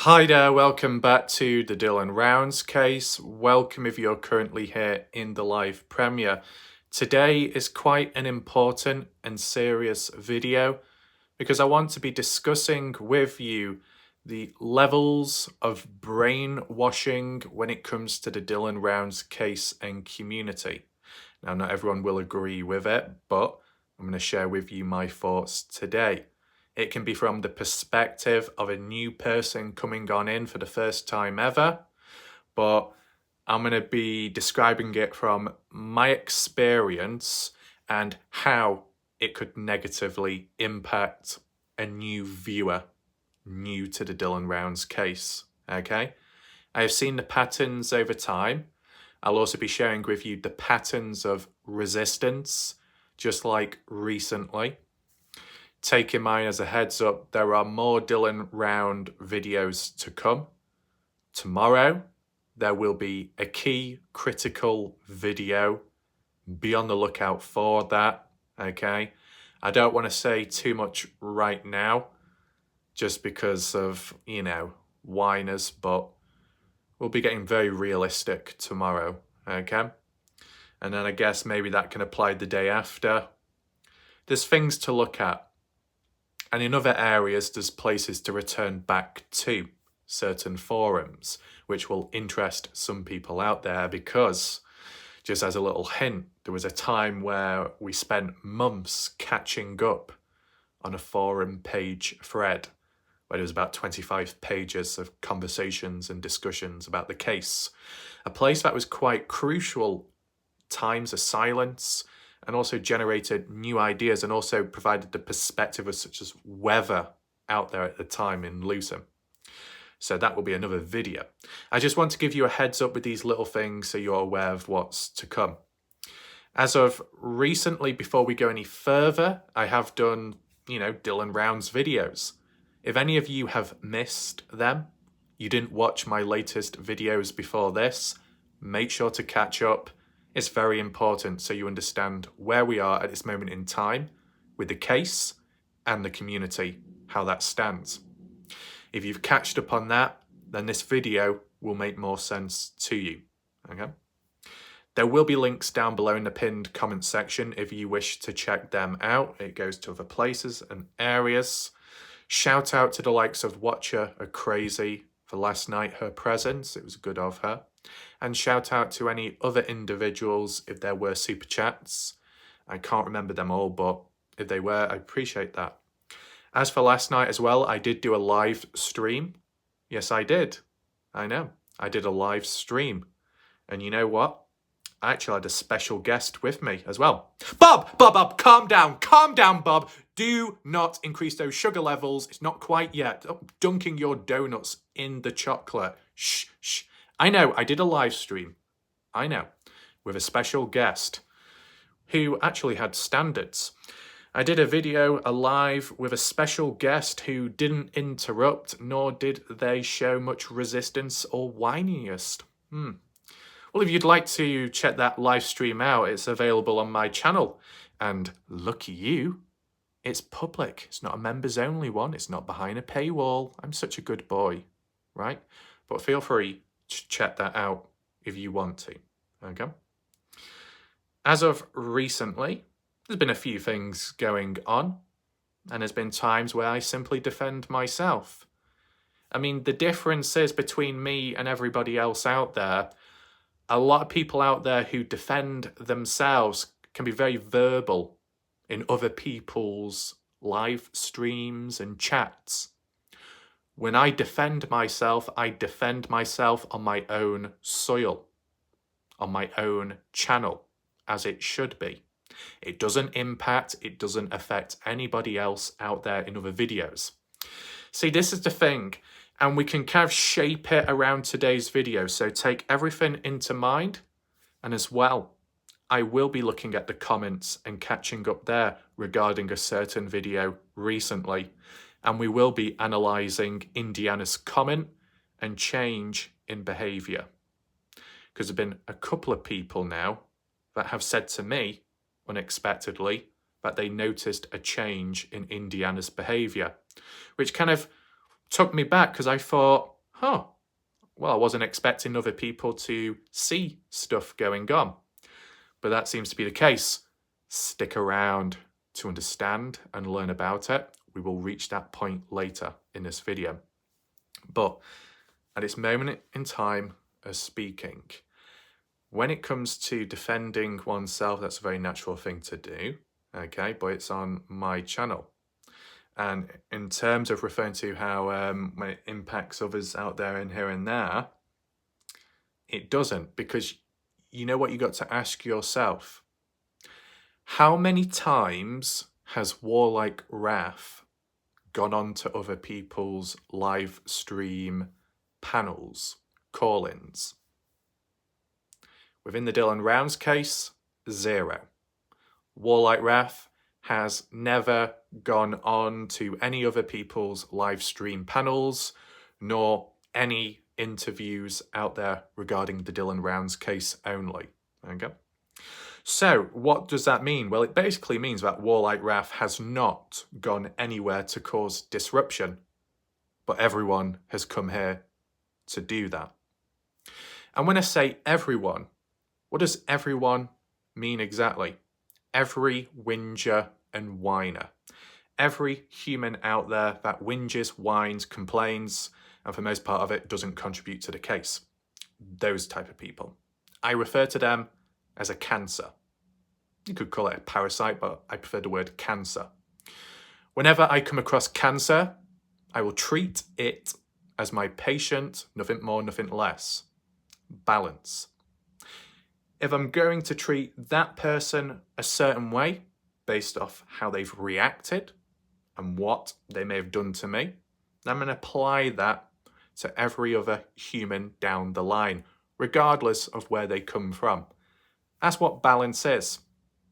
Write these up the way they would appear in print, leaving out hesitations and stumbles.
Hi there, welcome back to the Dylan Rounds case. Welcome if you're currently here in the live premiere. Today is quite an important and serious video because I want to be discussing with you the levels of brainwashing when it comes to the Dylan Rounds case and community. Now, not everyone will agree with it, but I'm going to share with you my thoughts today. It can be from the perspective of a new person coming on in for the first time ever, but I'm going to be describing it from my experience and how it could negatively impact a new viewer, new to the Dylan Rounds case, okay? I have seen the patterns over time. I'll also be sharing with you the patterns of resistance, just like recently. Taking mine as a heads up, there are more Dylan Round videos to come. Tomorrow, there will be a key critical video. Be on the lookout for that, okay? I don't want to say too much right now, just because of, whiners, but we'll be getting very realistic tomorrow, okay? And then I guess maybe that can apply the day after. There's things to look at. And in other areas, there's places to return back to, certain forums, which will interest some people out there because, just as a little hint, there was a time where we spent months catching up on a forum page thread where there was about 25 pages of conversations and discussions about the case. A place that was quite crucial, times of silence, and also generated new ideas and also provided the perspective of such as weather out there at the time in Luton. So that will be another video. I just want to give you a heads up with these little things so you're aware of what's to come. As of recently, before we go any further, I have done, Dylan Rounds videos. If any of you have missed them, you didn't watch my latest videos before this, make sure to catch up. It's very important so you understand where we are at this moment in time with the case and the community, how that stands. If you've catched up on that, then this video will make more sense to you, okay? There will be links down below in the pinned comment section if you wish to check them out. It goes to other places and areas. Shout out to the likes of Watcher or Crazy for last night, her presence. It was good of her. And shout out to any other individuals if there were super chats. I can't remember them all, but if they were, I appreciate that. As for last night as well, I did do a live stream. Yes, I did. I know. I did a live stream. And you know what? I actually had a special guest with me as well. Bob, calm down, Bob. Do not increase those sugar levels. It's not quite yet. Oh, dunking your donuts in the chocolate. Shh. I know, I did a live stream. I know, with a special guest who actually had standards. I did a video, a live, with a special guest who didn't interrupt, nor did they show much resistance or whininess. Well, if you'd like to check that live stream out, it's available on my channel. And lucky you, it's public. It's not a members only one. It's not behind a paywall. I'm such a good boy, right? But feel free to check that out if you want to, okay? As of recently, there's been a few things going on, and there's been times where I simply defend myself. I mean, the difference is between me and everybody else out there, a lot of people out there who defend themselves can be very verbal in other people's live streams and chats. When I defend myself on my own soil, on my own channel, as it should be. It doesn't impact, it doesn't affect anybody else out there in other videos. See, this is the thing, and we can kind of shape it around today's video, so take everything into mind, and as well, I will be looking at the comments and catching up there regarding a certain video recently, and we will be analysing Indiana's comment and change in behaviour. Because there have been a couple of people now that have said to me, unexpectedly, that they noticed a change in Indiana's behaviour, which kind of took me back because I thought, well, I wasn't expecting other people to see stuff going on. But that seems to be the case. Stick around to understand and learn about it. We will reach that point later in this video. But at this moment in time of speaking, when it comes to defending oneself, that's a very natural thing to do, okay? But it's on my channel. And in terms of referring to how when it impacts others out there and here and there, it doesn't, because you know what you got to ask yourself? How many times has warlike wrath gone on to other people's live stream panels, call-ins? Within the Dylan Rounds case, 0. Warlike wrath has never gone on to any other people's live stream panels, nor any interviews out there regarding the Dylan Rounds case only. Okay. So what does that mean? Well, it basically means that warlike wrath has not gone anywhere to cause disruption, but everyone has come here to do that. And when I say everyone, what does everyone mean exactly? Every whinger and whiner. Every human out there that whinges, whines, complains, and for most part of it doesn't contribute to the case. Those type of people. I refer to them as a cancer. You could call it a parasite, but I prefer the word cancer. Whenever I come across cancer, I will treat it as my patient, nothing more, nothing less. Balance. If I'm going to treat that person a certain way, based off how they've reacted and what they may have done to me, I'm going to apply that to every other human down the line, regardless of where they come from. That's what balance is.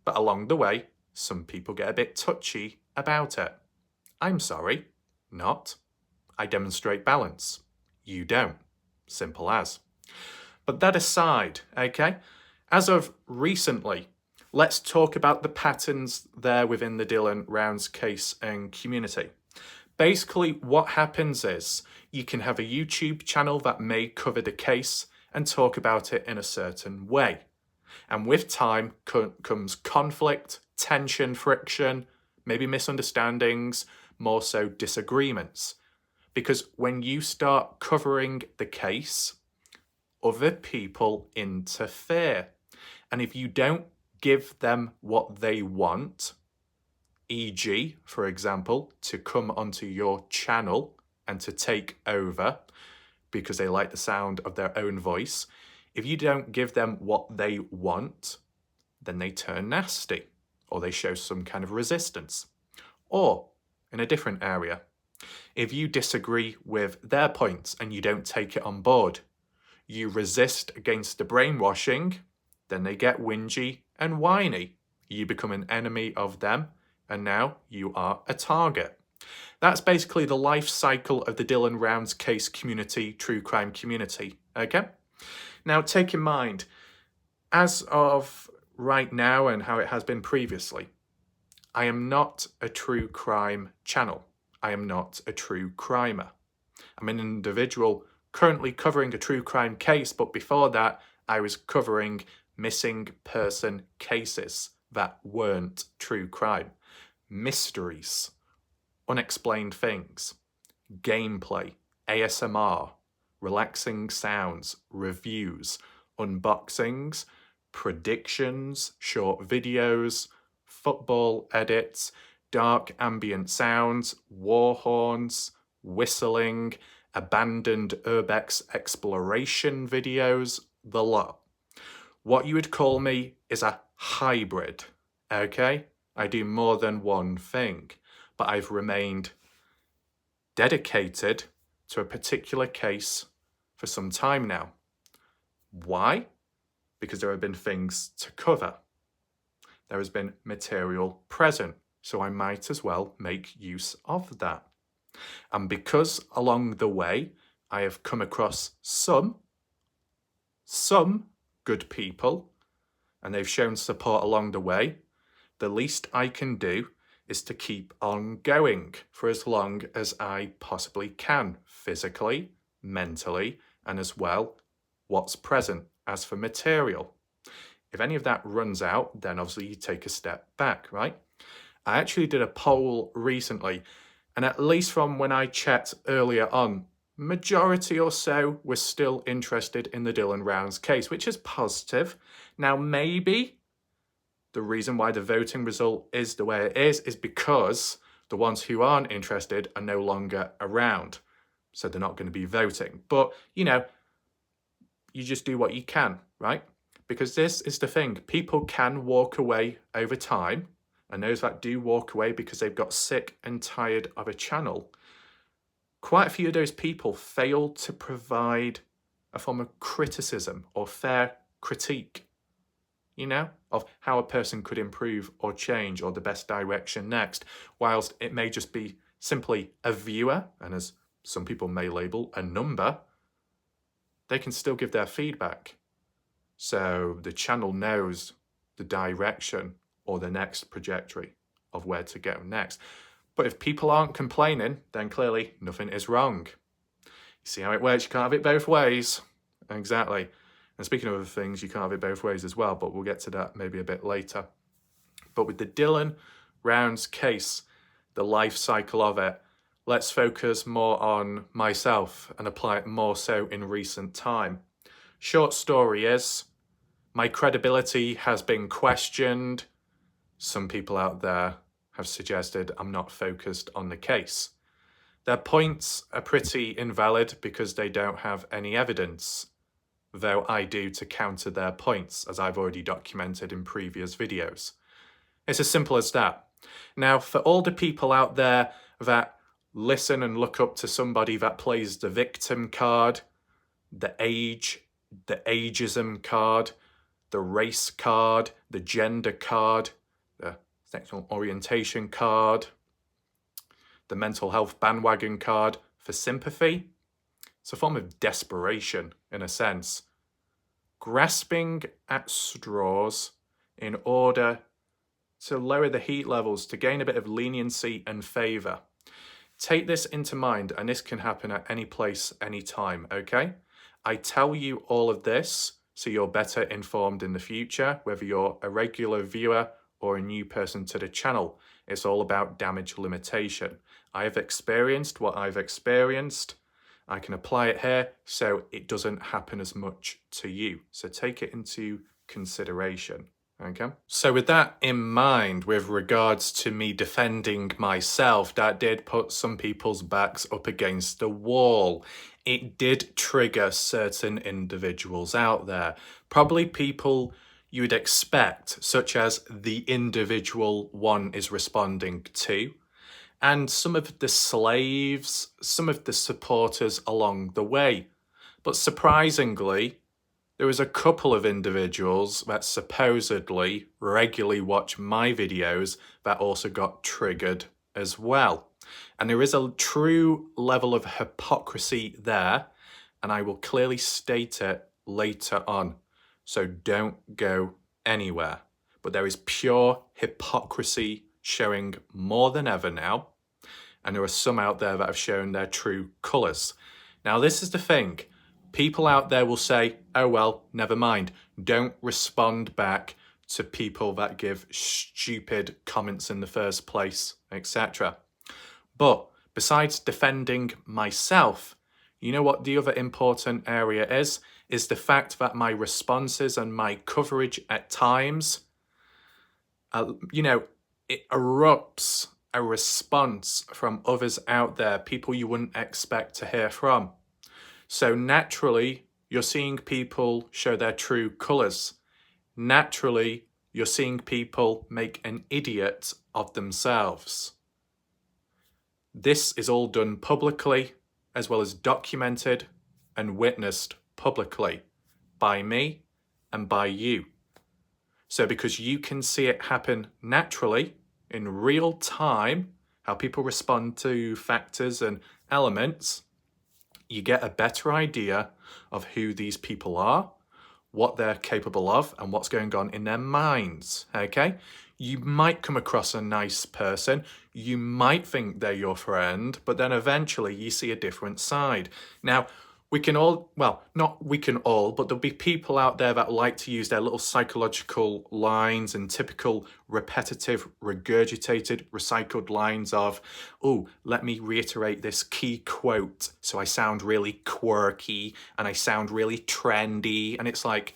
But along the way, some people get a bit touchy about it. I'm sorry, not. I demonstrate balance. You don't. Simple as. But that aside, okay, as of recently, let's talk about the patterns there within the Dylan Rounds case and community. Basically, what happens is you can have a YouTube channel that may cover the case and talk about it in a certain way. And with time comes conflict, tension, friction, maybe misunderstandings, more so disagreements. Because when you start covering the case, other people interfere. And if you don't give them what they want, e.g., for example, to come onto your channel and to take over because they like the sound of their own voice, if you don't give them what they want, then they turn nasty or they show some kind of resistance. Or in a different area, if you disagree with their points and you don't take it on board, you resist against the brainwashing, then they get whingy and whiny. You become an enemy of them, and now you are a target. That's basically the life cycle of the Dylan Rounds case community, true crime community, okay? Now, take in mind, as of right now and how it has been previously, I am not a true crime channel. I am not a true crimer. I'm an individual currently covering a true crime case, but before that, I was covering missing person cases that weren't true crime. Mysteries, unexplained things, gameplay, ASMR, relaxing sounds, reviews, unboxings, predictions, short videos, football edits, dark ambient sounds, war horns, whistling, abandoned urbex exploration videos, the lot. What you would call me is a hybrid, okay? I do more than one thing, but I've remained dedicated to a particular case for some time now. Why? Because there have been things to cover. There has been material present, so I might as well make use of that. And because along the way, I have come across some good people, and they've shown support along the way, the least I can do is to keep on going for as long as I possibly can, physically, mentally, and as well, what's present as for material. If any of that runs out, then obviously you take a step back, right? I actually did a poll recently, and at least from when I checked earlier on, majority or so were still interested in the Dylan Rounds case, which is positive. Now, maybe the reason why the voting result is the way it is because the ones who aren't interested are no longer around. So they're not going to be voting. But, you know, you just do what you can, right? Because this is the thing. People can walk away over time. And those that do walk away because they've got sick and tired of a channel, quite a few of those people fail to provide a form of criticism or fair critique, you know, of how a person could improve or change or the best direction next, whilst it may just be simply a viewer, and as some people may label a number, they can still give their feedback. So the channel knows the direction or the next trajectory of where to go next. But if people aren't complaining, then clearly nothing is wrong. You see how it works? You can't have it both ways. Exactly. And speaking of other things, you can't have it both ways as well, but we'll get to that maybe a bit later. But with the Dylan Rounds case, the life cycle of it, let's focus more on myself and apply it more so in recent time. Short story is, my credibility has been questioned. Some people out there have suggested I'm not focused on the case. Their points are pretty invalid because they don't have any evidence, though I do to counter their points, as I've already documented in previous videos. It's as simple as that. Now, for all the people out there that listen and look up to somebody that plays the victim card, the ageism card, the race card, the gender card, the sexual orientation card, the mental health bandwagon card for sympathy, it's a form of desperation in a sense. Grasping at straws in order to lower the heat levels, to gain a bit of leniency and favour. Take this into mind, and this can happen at any place, any time, okay? I tell you all of this so you're better informed in the future, whether you're a regular viewer or a new person to the channel. It's all about damage limitation. I have experienced what I've experienced. I can apply it here so it doesn't happen as much to you. So take it into consideration, okay? So with that in mind, with regards to me defending myself, that did put some people's backs up against the wall. It did trigger certain individuals out there, probably people you would expect, such as the individual one is responding to, and some of the slaves, some of the supporters along the way. But surprisingly, there was a couple of individuals that supposedly regularly watch my videos that also got triggered as well. And there is a true level of hypocrisy there, and I will clearly state it later on. So don't go anywhere. But there is pure hypocrisy showing more than ever now. And there are some out there that have shown their true colours. Now, this is the thing. People out there will say, oh, well, never mind. Don't respond back to people that give stupid comments in the first place, etc. But besides defending myself, you know what the other important area is the fact that my responses and my coverage at times, it erupts a response from others out there, people you wouldn't expect to hear from. So naturally, you're seeing people show their true colours. Naturally, you're seeing people make an idiot of themselves. This is all done publicly, as well as documented and witnessed publicly by me and by you. So because you can see it happen naturally, in real time, how people respond to factors and elements, you get a better idea of who these people are, what they're capable of and what's going on in their minds, okay? You might come across a nice person, you might think they're your friend, but then eventually you see a different side. Now, we can all, well, not we can all, but there'll be people out there that like to use their little psychological lines and typical repetitive, regurgitated, recycled lines of, oh, let me reiterate this key quote so I sound really quirky and I sound really trendy. And it's like,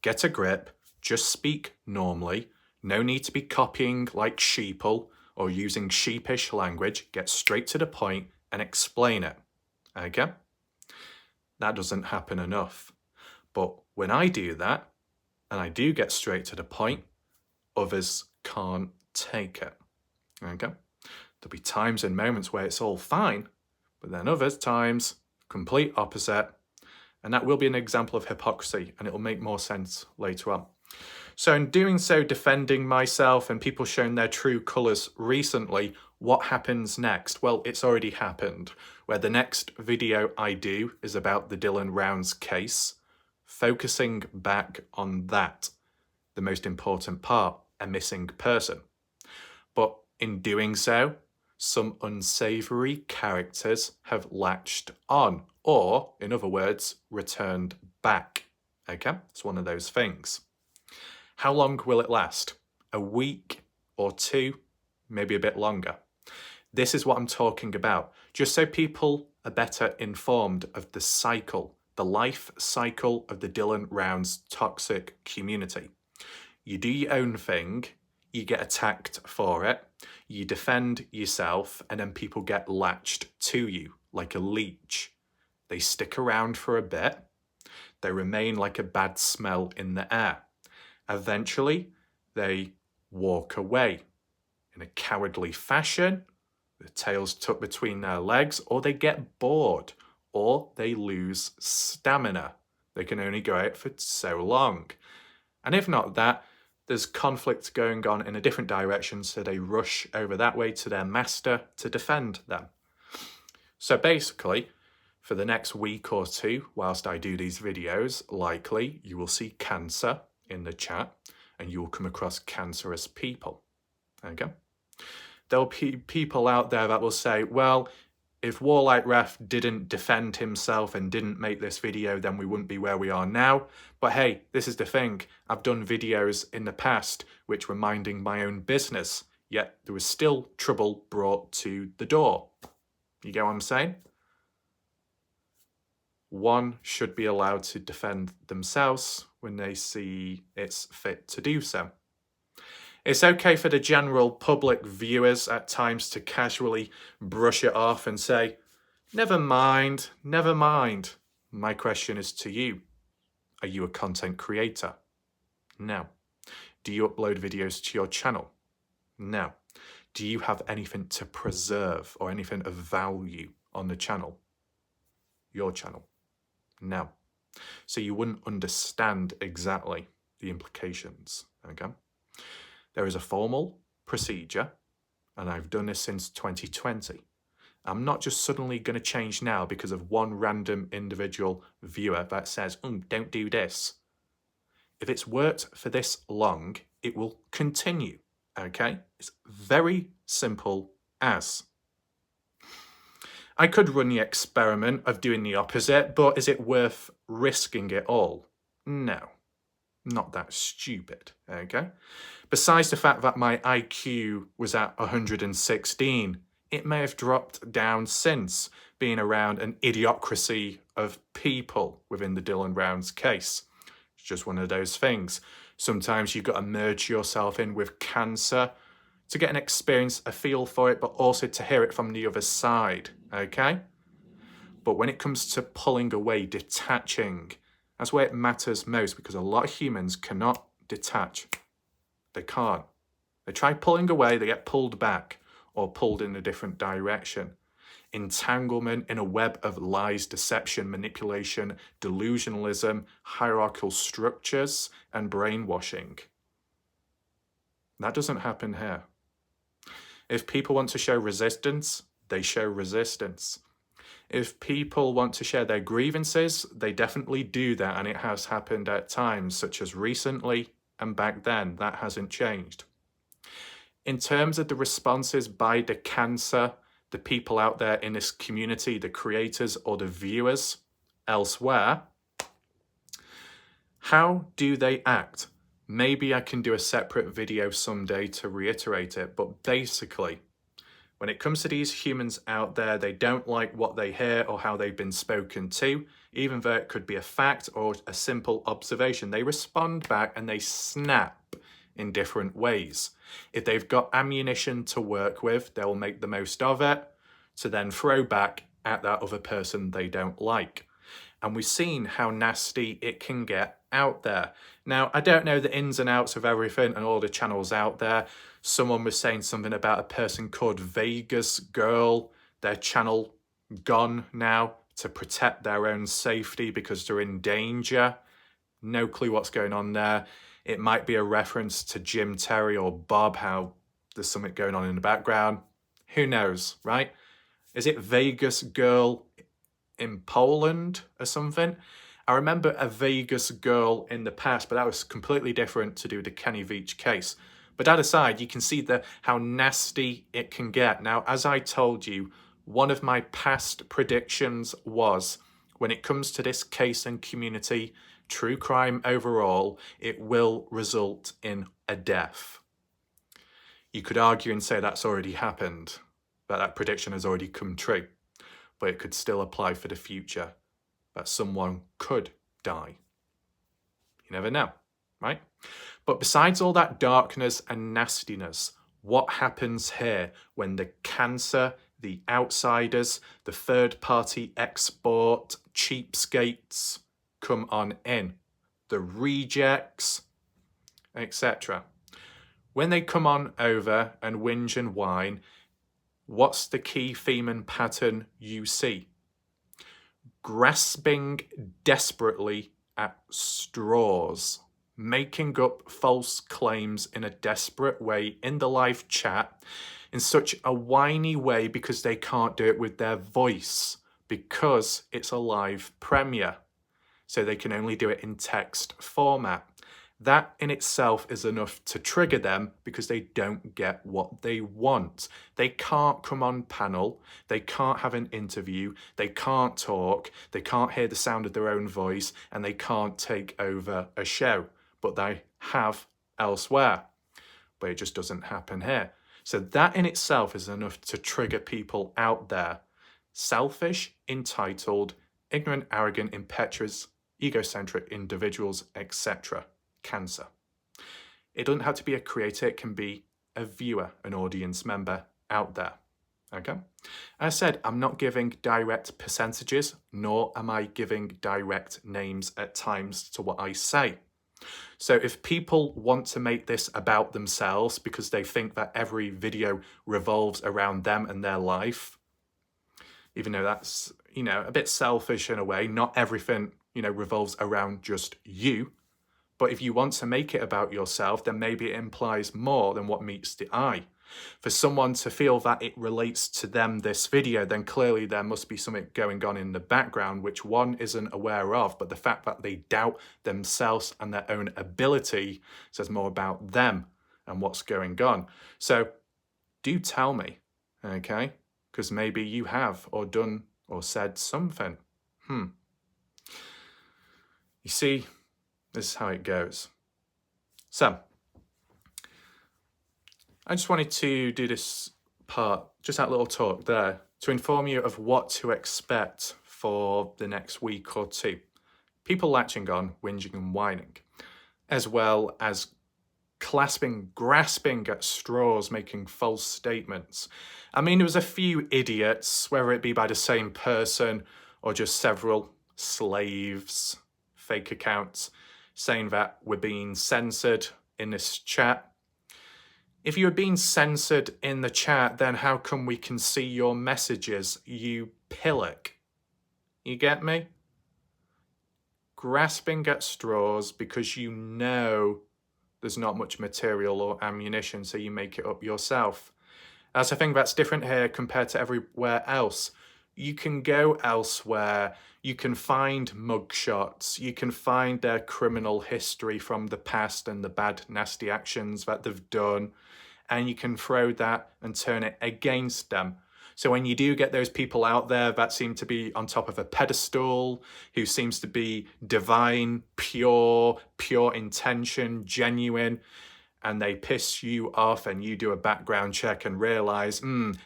get a grip, just speak normally. No need to be copying like sheeple or using sheepish language. Get straight to the point and explain it, okay? That doesn't happen enough. But when I do that, and I do get straight to the point, others can't take it, okay? There'll be times and moments where it's all fine, but then other times, complete opposite. And that will be an example of hypocrisy, and it will make more sense later on. So in doing so, defending myself and people showing their true colours recently, what happens next? Well, it's already happened, where the next video I do is about the Dylan Rounds case, focusing back on that, the most important part, a missing person. But in doing so, some unsavoury characters have latched on, or, in other words, returned back. Okay, it's one of those things. How long will it last? A week or two, maybe a bit longer. This is what I'm talking about, just so people are better informed of the cycle, the life cycle of the Dylan Rounds toxic community. You do your own thing, you get attacked for it, you defend yourself, and then people get latched to you like a leech. They stick around for a bit, they remain like a bad smell in the air. Eventually, they walk away in a cowardly fashion, the tails tucked between their legs, or they get bored, or they lose stamina. They can only go out for so long. And if not that, there's conflict going on in a different direction, so they rush over that way to their master to defend them. So basically, for the next week or two, whilst I do these videos, likely you will see cancer in the chat and you will come across cancerous people, okay? There'll be people out there that will say, well, if Warlight Ref didn't defend himself and didn't make this video, then we wouldn't be where we are now. But hey, this is the thing. I've done videos in the past which were minding my own business, yet there was still trouble brought to the door. You get what I'm saying? One should be allowed to defend themselves when they see it's fit to do so. It's okay for the general public viewers at times to casually brush it off and say, never mind, never mind. My question is to you. Are you a content creator? No. Do you upload videos to your channel? No. Do you have anything to preserve or anything of value on the channel? Your channel? No. So you wouldn't understand exactly the implications, okay? There is a formal procedure, and I've done this since 2020. I'm not just suddenly going to change now because of one random individual viewer that says, don't do this. If it's worked for this long, it will continue, okay? It's very simple as. I could run the experiment of doing the opposite, but is it worth risking it all? No, not that stupid, okay? Besides the fact that my IQ was at 116, it may have dropped down since, being around an idiocracy of people within the Dylan Rounds case. It's just one of those things. Sometimes you've got to merge yourself in with cancer to get an experience, a feel for it, but also to hear it from the other side, okay? But when it comes to pulling away, detaching, that's where it matters most, because a lot of humans cannot detach. They can't. They try pulling away, they get pulled back or pulled in a different direction. Entanglement in a web of lies, deception, manipulation, delusionalism, hierarchical structures, and brainwashing. That doesn't happen here. If people want to show resistance, they show resistance. If people want to share their grievances, they definitely do that, and it has happened at times, such as recently and back then. That hasn't changed. In terms of the responses by the cancer, the people out there in this community, the creators or the viewers elsewhere, how do they act? Maybe I can do a separate video someday to reiterate it, but basically, when it comes to these humans out there, they don't like what they hear or how they've been spoken to, even though it could be a fact or a simple observation. They respond back and they snap in different ways. If they've got ammunition to work with, they'll make the most of it to then throw back at that other person they don't like. And we've seen how nasty it can get out there. Now, I don't know the ins and outs of everything and all the channels out there. Someone was saying something about a person called Vegas Girl, their channel gone now to protect their own safety because they're in danger. No clue what's going on there. It might be a reference to Jim Terry or Bob, how there's something going on in the background. Who knows, right? Is it Vegas Girl in Poland or something? I remember a Vegas Girl in the past, but that was completely different to do with the Kenny Veach case. But that aside, you can see how nasty it can get. Now, as I told you, one of my past predictions was, when it comes to this case and community, true crime overall, it will result in a death. You could argue and say that's already happened, that prediction has already come true, but it could still apply for the future, that someone could die. You never know, right? But besides all that darkness and nastiness, what happens here when the cancer, the outsiders, the third-party export cheapskates come on in, the rejects, etc. When they come on over and whinge and whine, what's the key theme and pattern you see? Grasping desperately at straws, making up false claims in a desperate way in the live chat in such a whiny way because they can't do it with their voice because it's a live premiere. So they can only do it in text format. That in itself is enough to trigger them because they don't get what they want. They can't come on panel, they can't have an interview, they can't talk, they can't hear the sound of their own voice, and they can't take over a show. But they have elsewhere. But it just doesn't happen here. So that in itself is enough to trigger people out there. Selfish, entitled, ignorant, arrogant, impetuous, egocentric individuals, etc. Cancer. It doesn't have to be a creator, it can be a viewer, an audience member out there. Okay? As I said, I'm not giving direct percentages, nor am I giving direct names at times to what I say. So if people want to make this about themselves because they think that every video revolves around them and their life, even though that's, a bit selfish in a way, not everything, revolves around just you. But if you want to make it about yourself, then maybe it implies more than what meets the eye. For someone to feel that it relates to them, this video, then clearly there must be something going on in the background which one isn't aware of. But the fact that they doubt themselves and their own ability says more about them and what's going on. So do tell me, okay? Because maybe you have or done or said something. You see, this is how it goes. So, I just wanted to do this part, just that little talk there, to inform you of what to expect for the next week or two. People latching on, whinging and whining, as well as grasping at straws, making false statements. I mean, there was a few idiots, whether it be by the same person or just several slaves, fake accounts, saying that we're being censored in this chat. If you're being censored in the chat, then how come we can see your messages, you pillock? You get me? Grasping at straws because you know there's not much material or ammunition, so you make it up yourself. That's a thing that's different here compared to everywhere else. You can go elsewhere, you can find mugshots, you can find their criminal history from the past and the bad, nasty actions that they've done, and you can throw that and turn it against them. So when you do get those people out there that seem to be on top of a pedestal, who seems to be divine, pure intention, genuine, and they piss you off and you do a background check and realize,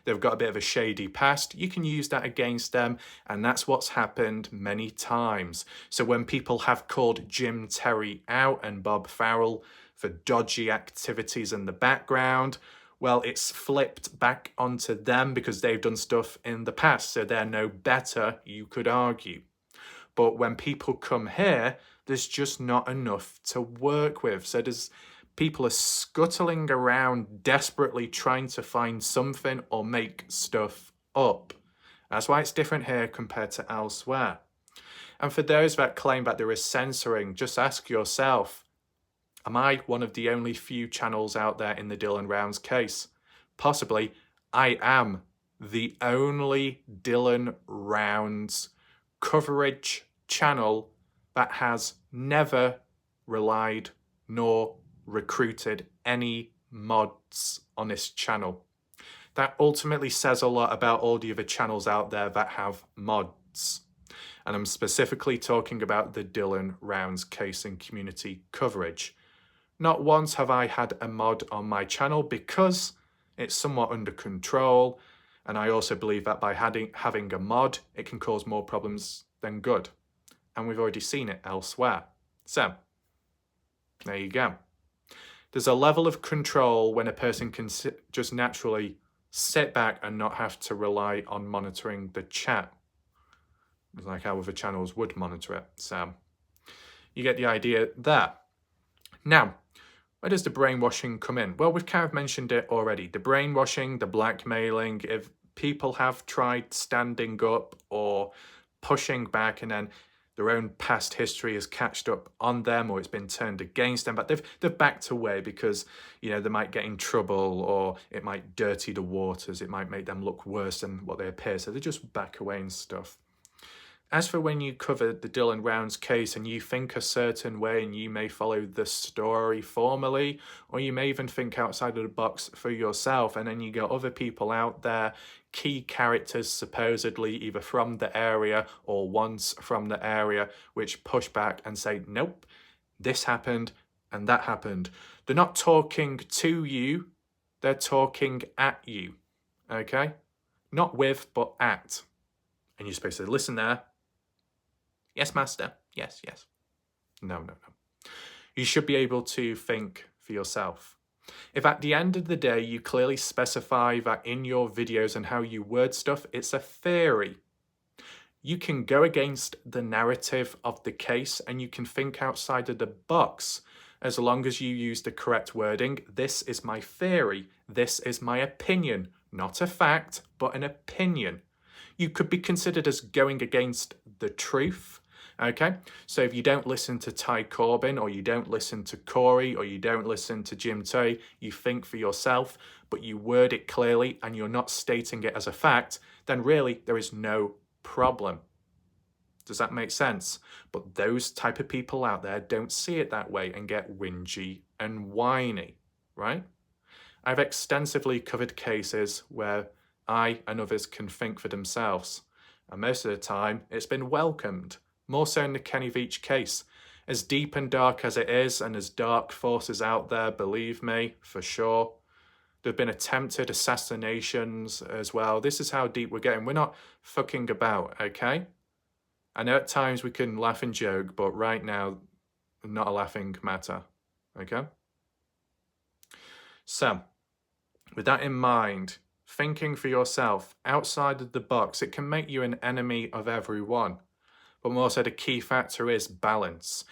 they've got a bit of a shady past, you can use that against them. And that's what's happened many times. So when people have called Jim Terry out and Bob Farrell for dodgy activities in the background, well, it's flipped back onto them because they've done stuff in the past, so they're no better, you could argue. But when people come here, there's just not enough to work with. So people are scuttling around desperately trying to find something or make stuff up. That's why it's different here compared to elsewhere. And for those that claim that there is censoring, just ask yourself, am I one of the only few channels out there in the Dylan Rounds case? Possibly, I am the only Dylan Rounds coverage channel that has never relied nor recruited any mods on this channel. That ultimately says a lot about all the other channels out there that have mods. And I'm specifically talking about the Dylan Rounds case and community coverage. Not once have I had a mod on my channel because it's somewhat under control, and I also believe that by having a mod, it can cause more problems than good. And we've already seen it elsewhere. So, there you go. There's a level of control when a person can just naturally sit back and not have to rely on monitoring the chat. It's like how other channels would monitor it. So, you get the idea there. Now, where does the brainwashing come in? Well, we've kind of mentioned it already. The brainwashing, the blackmailing, if people have tried standing up or pushing back and then their own past history has catched up on them or it's been turned against them, but they've backed away because, they might get in trouble or it might dirty the waters. It might make them look worse than what they appear. So they just back away and stuff. As for when you cover the Dylan Rounds case and you think a certain way and you may follow the story formally, or you may even think outside of the box for yourself, and then you got other people out there, key characters supposedly either from the area or once from the area, which push back and say, nope, this happened and that happened. They're not talking to you, they're talking at you, okay? Not with, but at. And you're supposed to listen there. Yes, master. Yes, yes. No. You should be able to think for yourself. If at the end of the day you clearly specify that in your videos and how you word stuff, it's a theory, you can go against the narrative of the case and you can think outside of the box as long as you use the correct wording. This is my theory. This is my opinion. Not a fact, but an opinion. You could be considered as going against the truth, okay? So if you don't listen to Ty Corbin, or you don't listen to Corey, or you don't listen to Jim Terry, you think for yourself, but you word it clearly and you're not stating it as a fact, then really there is no problem. Does that make sense? But those type of people out there don't see it that way and get whingy and whiny, right? I've extensively covered cases where I and others can think for themselves. And most of the time, it's been welcomed. More so in the Kenny Veach case. As deep and dark as it is, and as dark forces out there, believe me, for sure. There have been attempted assassinations as well. This is how deep we're getting. We're not fucking about, okay? I know at times we can laugh and joke, but right now, not a laughing matter, okay? So, with that in mind, thinking for yourself, outside of the box, it can make you an enemy of everyone. But more so, the key factor is balance.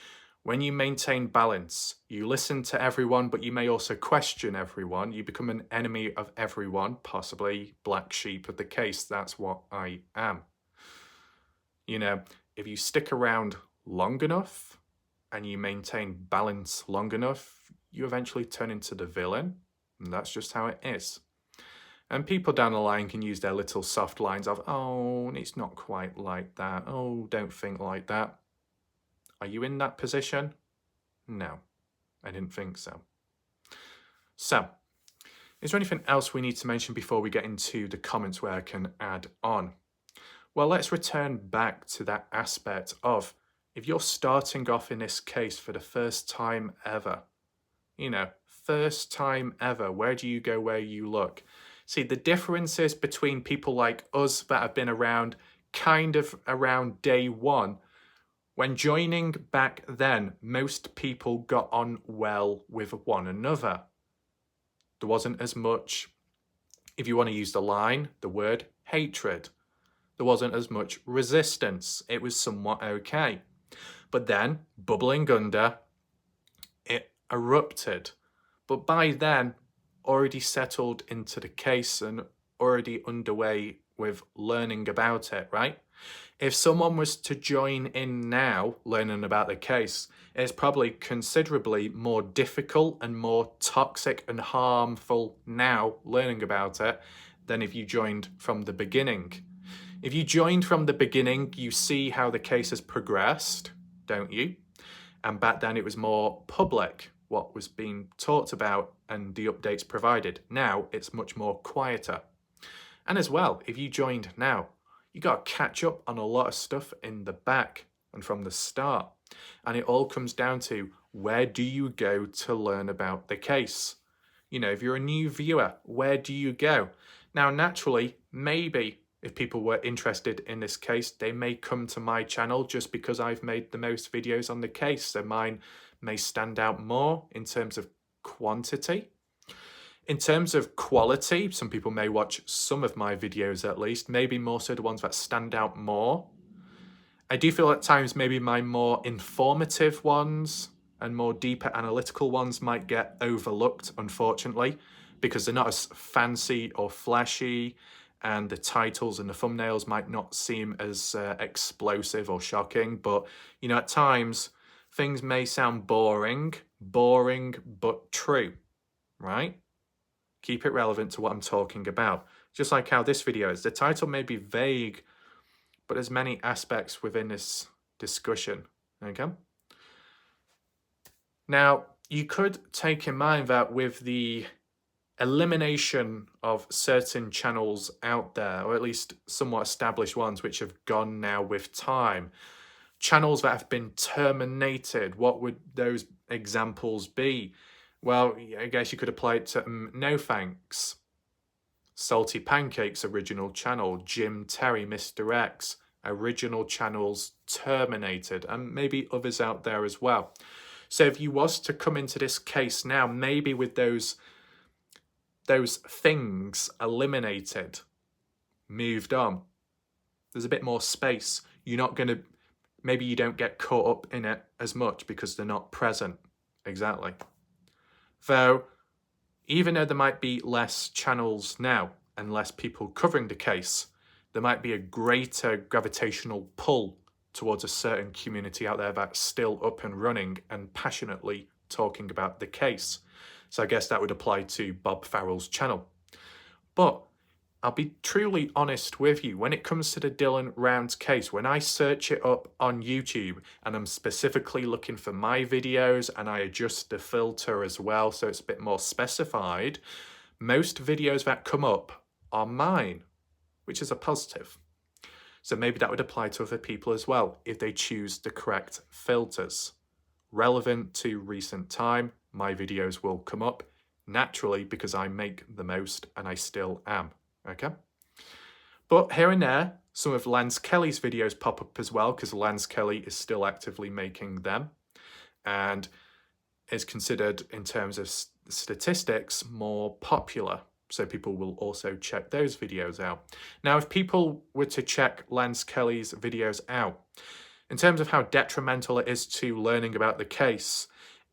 When you maintain balance, you listen to everyone, but you may also question everyone. You become an enemy of everyone, possibly black sheep of the case. That's what I am. If you stick around long enough and you maintain balance long enough, you eventually turn into the villain. And that's just how it is. And people down the line can use their little soft lines of, oh, it's not quite like that. Oh, don't think like that. Are you in that position? No, I didn't think so. So, is there anything else we need to mention before we get into the comments where I can add on? Well, let's return back to that aspect of if you're starting off in this case for the first time ever, first time ever, where do you go, where you look? See, the differences between people like us that have been around kind of around day one, when joining back then, most people got on well with one another. There wasn't as much, if you want to use the line, the word hatred. There wasn't as much resistance. It was somewhat okay. But then, bubbling under, it erupted. But by then, already settled into the case and already underway with learning about it, right? If someone was to join in now, learning about the case, it's probably considerably more difficult and more toxic and harmful now, learning about it, than if you joined from the beginning. If you joined from the beginning, you see how the case has progressed, don't you? And back then it was more public, what was being talked about and the updates provided. Now it's much more quieter. And as well, if you joined now, you got to catch up on a lot of stuff in the back and from the start. And it all comes down to, where do you go to learn about the case? If you're a new viewer, where do you go? Now, naturally, maybe if people were interested in this case, they may come to my channel just because I've made the most videos on the case. So mine may stand out more in terms of quantity. In terms of quality, some people may watch some of my videos at least, maybe more so the ones that stand out more. I do feel at times maybe my more informative ones and more deeper analytical ones might get overlooked, unfortunately, because they're not as fancy or flashy, and the titles and the thumbnails might not seem as explosive or shocking. But, at times things may sound boring but true, right? Keep it relevant to what I'm talking about. Just like how this video is. The title may be vague, but there's many aspects within this discussion, okay? Now, you could take in mind that with the elimination of certain channels out there, or at least somewhat established ones which have gone now with time, channels that have been terminated, what would those examples be? Well, I guess you could apply it to No Thanks, Salty Pancakes original channel, Jim Terry, Mr. X, original channels terminated, and maybe others out there as well. So if you was to come into this case now, maybe with those things eliminated, moved on, there's a bit more space. You're not going to, maybe you don't get caught up in it as much because they're not present. Exactly. Though, even though there might be less channels now and less people covering the case, there might be a greater gravitational pull towards a certain community out there that's still up and running and passionately talking about the case. So I guess that would apply to Bob Farrell's channel. But I'll be truly honest with you, when it comes to the Dylan Rounds case, when I search it up on YouTube and I'm specifically looking for my videos and I adjust the filter as well so it's a bit more specified, most videos that come up are mine, which is a positive. So maybe that would apply to other people as well if they choose the correct filters. Relevant to recent time, my videos will come up naturally because I make the most and I still am. Okay, but here and there, some of Lance Kelly's videos pop up as well because Lance Kelly is still actively making them and is considered, in terms of statistics, more popular. So people will also check those videos out. Now, if people were to check Lance Kelly's videos out, in terms of how detrimental it is to learning about the case,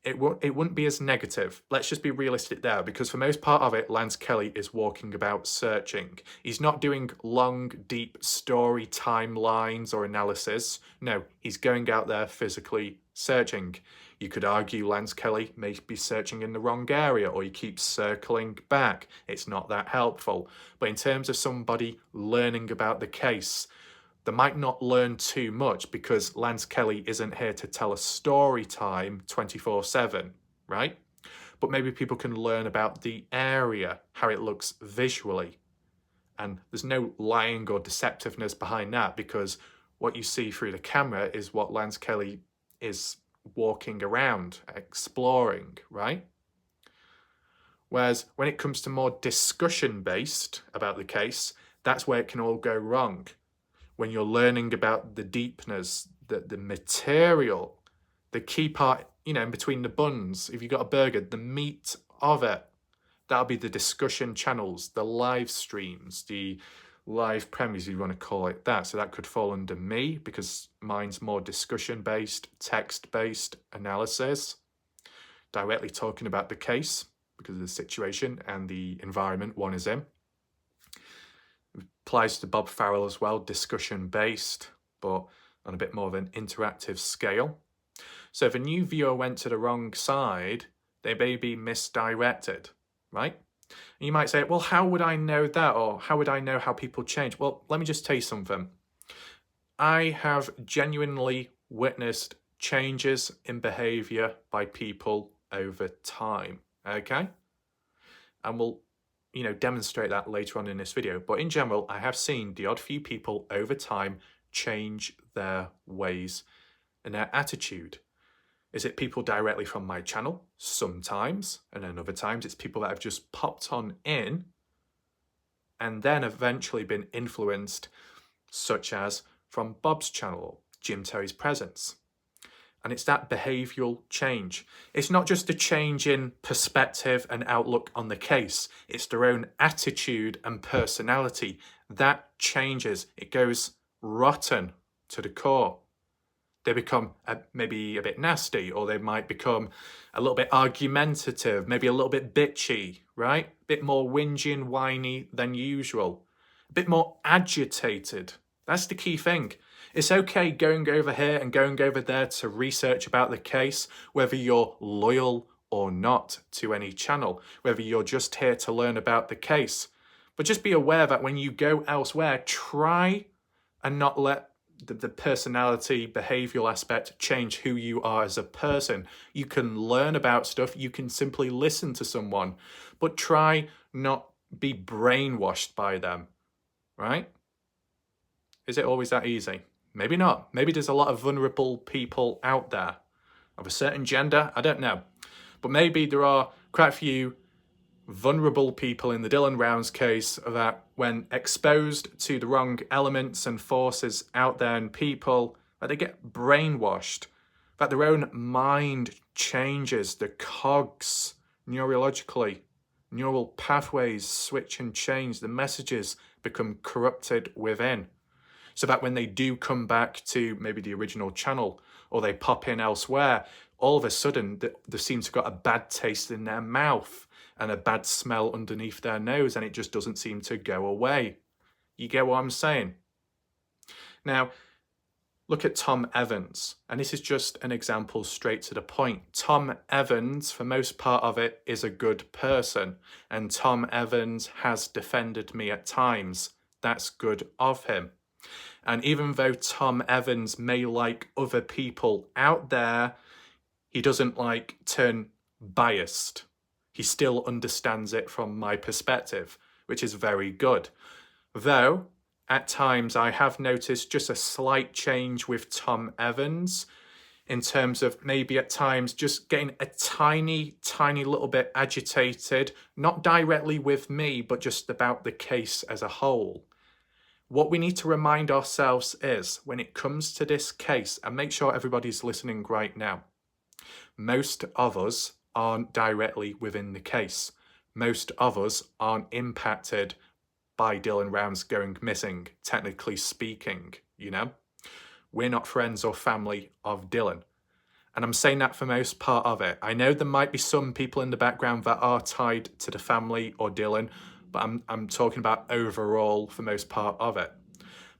it wouldn't be as negative. Let's just be realistic there, because for most part of it, Lance Kelly is walking about searching. He's not doing long, deep story timelines or analysis. No, he's going out there physically searching. You could argue Lance Kelly may be searching in the wrong area, or he keeps circling back. It's not that helpful. But in terms of somebody learning about the case, they might not learn too much because Lance Kelly isn't here to tell a story time 24/7, right? But maybe people can learn about the area, how it looks visually. And there's no lying or deceptiveness behind that, because what you see through the camera is what Lance Kelly is walking around, exploring, right? Whereas when it comes to more discussion-based about the case, that's where it can all go wrong. When you're learning about the deepness, the material, the key part, in between the buns, if you've got a burger, the meat of it, that'll be the discussion channels, the live streams, the live premieres, if you want to call it that. So that could fall under me, because mine's more discussion-based, text-based analysis, directly talking about the case because of the situation and the environment one is in. Applies to Bob Farrell as well, discussion-based, but on a bit more of an interactive scale. So if a new viewer went to the wrong side, they may be misdirected, right? And you might say, well, how would I know that? Or how would I know how people change? Well, let me just tell you something. I have genuinely witnessed changes in behavior by people over time, okay? And we'll demonstrate that later on in this video. But in general, I have seen the odd few people over time change their ways and their attitude. Is it people directly from my channel? Sometimes. And then other times it's people that have just popped on in and then eventually been influenced, such as from Bob's channel, Jim Terry's Presence. And it's that behavioural change. It's not just a change in perspective and outlook on the case. It's their own attitude and personality. That changes. It goes rotten to the core. They become maybe a bit nasty, or they might become a little bit argumentative, maybe a little bit bitchy, right? A bit more whingy and whiny than usual. A bit more agitated. That's the key thing. It's okay going over here and going over there to research about the case, whether you're loyal or not to any channel, whether you're just here to learn about the case. But just be aware that when you go elsewhere, try and not let the personality, behavioural aspect change who you are as a person. You can learn about stuff, you can simply listen to someone, but try not be brainwashed by them, right? Is it always that easy? Maybe not. Maybe there's a lot of vulnerable people out there of a certain gender. I don't know. But maybe there are quite a few vulnerable people in the Dylan Rounds case that when exposed to the wrong elements and forces out there in people, that they get brainwashed, that their own mind changes, the cogs neurologically, neural pathways switch and change, the messages become corrupted within. So that when they do come back to maybe the original channel, or they pop in elsewhere, all of a sudden they seem to have got a bad taste in their mouth and a bad smell underneath their nose, and it just doesn't seem to go away. You get what I'm saying? Now, look at Tom Evans, and this is just an example straight to the point. Tom Evans, for most part of it, is a good person, and Tom Evans has defended me at times. That's good of him. And even though Tom Evans may like other people out there, he doesn't turn biased. He still understands it from my perspective, which is very good. Though, at times I have noticed just a slight change with Tom Evans in terms of maybe at times just getting a tiny little bit agitated, not directly with me, but just about the case as a whole. What we need to remind ourselves is, when it comes to this case, and make sure everybody's listening right now, most of us aren't directly within the case. Most of us aren't impacted by Dylan Rounds going missing, technically speaking, We're not friends or family of Dylan. And I'm saying that for most part of it. I know there might be some people in the background that are tied to the family or Dylan, but I'm talking about overall for most part of it.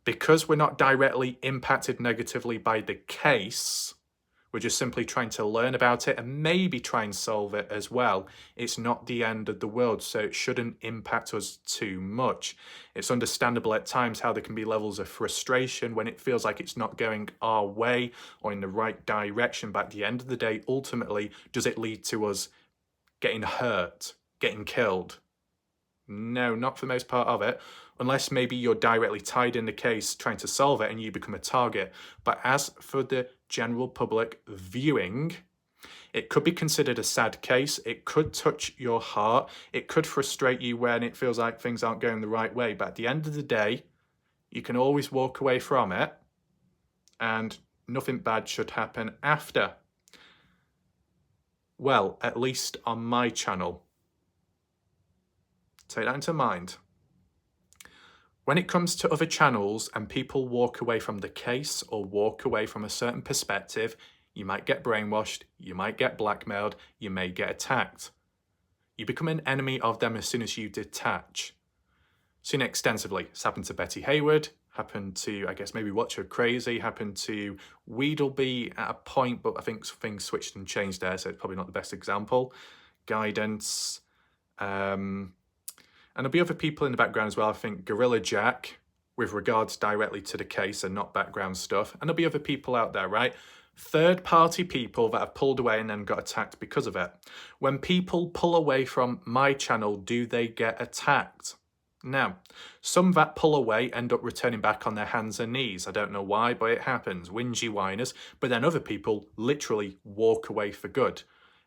Because we're not directly impacted negatively by the case, we're just simply trying to learn about it and maybe try and solve it as well. It's not the end of the world, so it shouldn't impact us too much. It's understandable at times how there can be levels of frustration when it feels like it's not going our way or in the right direction, but at the end of the day, ultimately, does it lead to us getting hurt, getting killed? No, not for the most part of it, unless maybe you're directly tied in the case trying to solve it and you become a target. But as for the general public viewing, it could be considered a sad case. It could touch your heart. It could frustrate you when it feels like things aren't going the right way. But at the end of the day, you can always walk away from it and nothing bad should happen after. Well, at least on my channel. Take that into mind. When it comes to other channels and people walk away from the case or walk away from a certain perspective, you might get brainwashed, you might get blackmailed, you may get attacked. You become an enemy of them as soon as you detach. Seen it extensively. It's happened to Betty Hayward, happened to, I guess, maybe Watch Her Crazy, happened to Weedleby at a point, but I think things switched and changed there, so it's probably not the best example. Guidance. And there'll be other people in the background as well. I think Gorilla Jack, with regards directly to the case and not background stuff. And there'll be other people out there, right? Third-party people that have pulled away and then got attacked because of it. When people pull away from my channel, do they get attacked? No. Some that pull away end up returning back on their hands and knees. I don't know why, but it happens. Whingy whiners. But then other people literally walk away for good.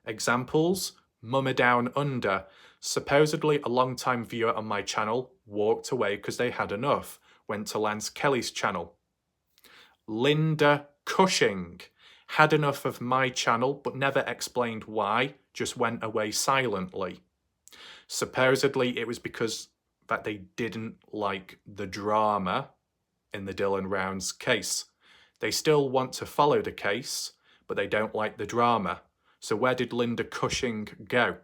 Examples? Mama Down Under. Supposedly a long-time viewer on my channel walked away because they had enough. Went to Lance Kelly's channel. Linda Cushing had enough of my channel but never explained why, just went away silently. Supposedly it was because that they didn't like the drama in the Dylan Rounds case. They still want to follow the case, but they don't like the drama. So where did Linda Cushing go?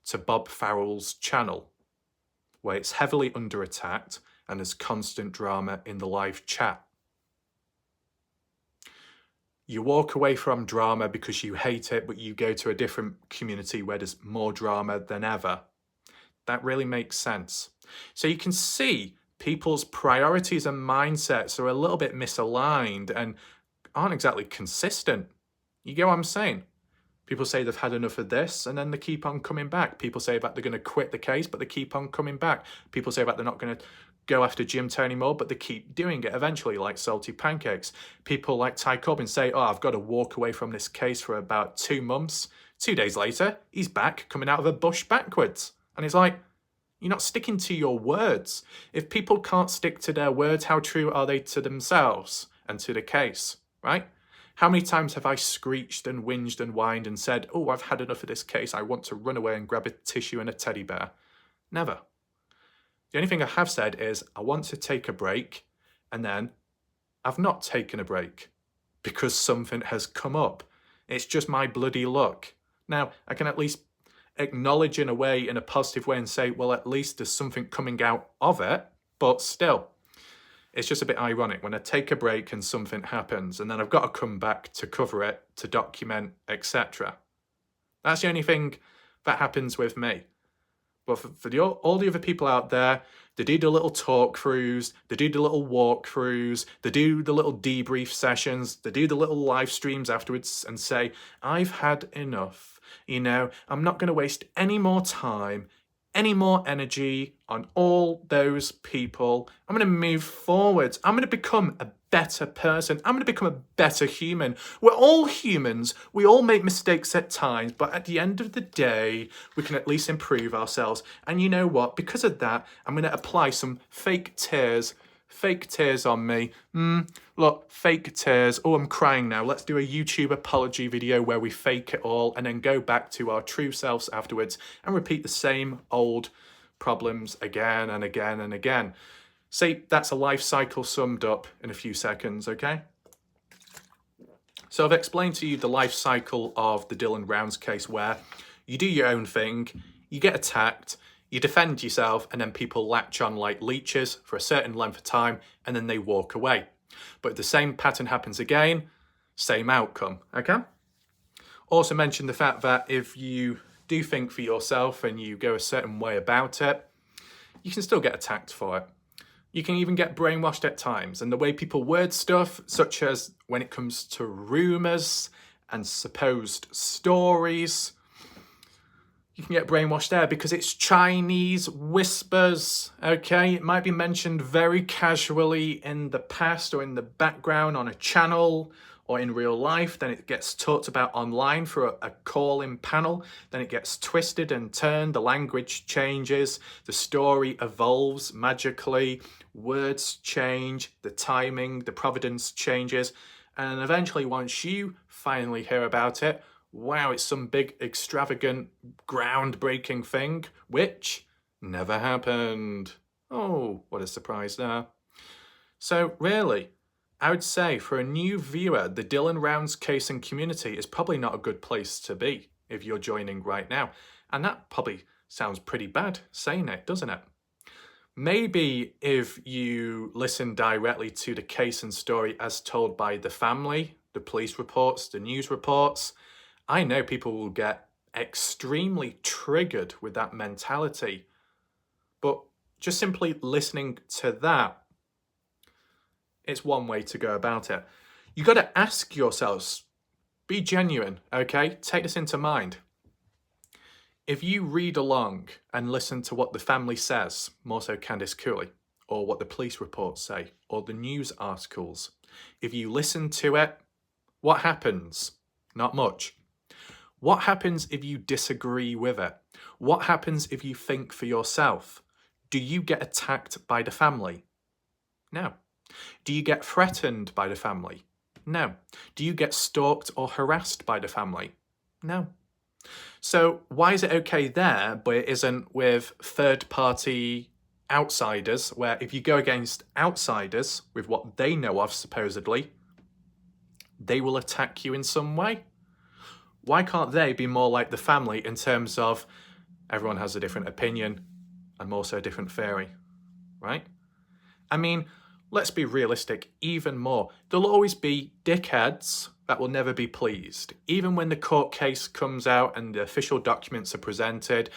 To Bob Farrell's channel, where it's heavily under attack and there's constant drama in the live chat. You walk away from drama because you hate it, but you go to a different community where there's more drama than ever. That really makes sense. So you can see people's priorities and mindsets are a little bit misaligned and aren't exactly consistent. You get what I'm saying? People say they've had enough of this and then they keep on coming back. People say that they're going to quit the case, but they keep on coming back. People say that they're not going to go after Jim Tony anymore, but they keep doing it eventually, like salty pancakes. People like Ty Corbin say, oh, I've got to walk away from this case for about 2 months. 2 days later, he's back coming out of a bush backwards. And it's like, you're not sticking to your words. If people can't stick to their words, how true are they to themselves and to the case, right? How many times have I screeched and whinged and whined and said, oh, I've had enough of this case. I want to run away and grab a tissue and a teddy bear. Never. The only thing I have said is I want to take a break, and then I've not taken a break because something has come up. It's just my bloody luck. Now, I can at least acknowledge in a way, in a positive way, and say, well, at least there's something coming out of it, but still. It's just a bit ironic when I take a break and something happens and then I've got to come back to cover it, to document, etc. That's the only thing that happens with me. But for all the other people out there, they do the little talk throughs, they do the little walkthroughs, they do the little debrief sessions, they do the little live streams afterwards and say, I've had enough. You know, I'm not going to waste any more time, any more energy on all those people. I'm going to move forward. I'm going to become a better person. I'm going to become a better human. We're all humans. We all make mistakes at times, but at the end of the day, we can at least improve ourselves. And you know what? Because of that, I'm going to apply some fake tears on me. Look, fake tears. Oh, I'm crying now. Let's do a YouTube apology video where we fake it all and then go back to our true selves afterwards and repeat the same old problems again and again and again. See, that's a life cycle summed up in a few seconds, okay? So I've explained to you the life cycle of the Dylan Rounds case, where you do your own thing, you get attacked, you defend yourself, and then people latch on like leeches for a certain length of time, and then they walk away. But if the same pattern happens again, same outcome, okay? Also mention the fact that if you do think for yourself and you go a certain way about it, you can still get attacked for it. You can even get brainwashed at times, and the way people word stuff, such as when it comes to rumours and supposed stories, you can get brainwashed there because it's Chinese whispers, okay? It might be mentioned very casually in the past or in the background on a channel or in real life, then it gets talked about online for a call-in panel, then it gets twisted and turned, the language changes, the story evolves magically, words change, the timing, the providence changes, and eventually once you finally hear about it, wow, it's some big, extravagant, groundbreaking thing, which never happened. Oh, what a surprise there. So really, I would say for a new viewer, the Dylan Rounds case and community is probably not a good place to be if you're joining right now. And that probably sounds pretty bad saying it, doesn't it? Maybe if you listen directly to the case and story as told by the family, the police reports, the news reports, I know people will get extremely triggered with that mentality. But just simply listening to that, it's one way to go about it. You got to ask yourselves, be genuine, okay? Take this into mind. If you read along and listen to what the family says, more so Candice Cooley, or what the police reports say, or the news articles, if you listen to it, what happens? Not much. What happens if you disagree with it? What happens if you think for yourself? Do you get attacked by the family? No. Do you get threatened by the family? No. Do you get stalked or harassed by the family? No. So why is it okay there, but it isn't with third-party outsiders, where if you go against outsiders with what they know of, supposedly, they will attack you in some way? Why can't they be more like the family in terms of everyone has a different opinion and more so a different theory, right? I mean, let's be realistic even more. There'll always be dickheads that will never be pleased. Even when the court case comes out and the official documents are presented,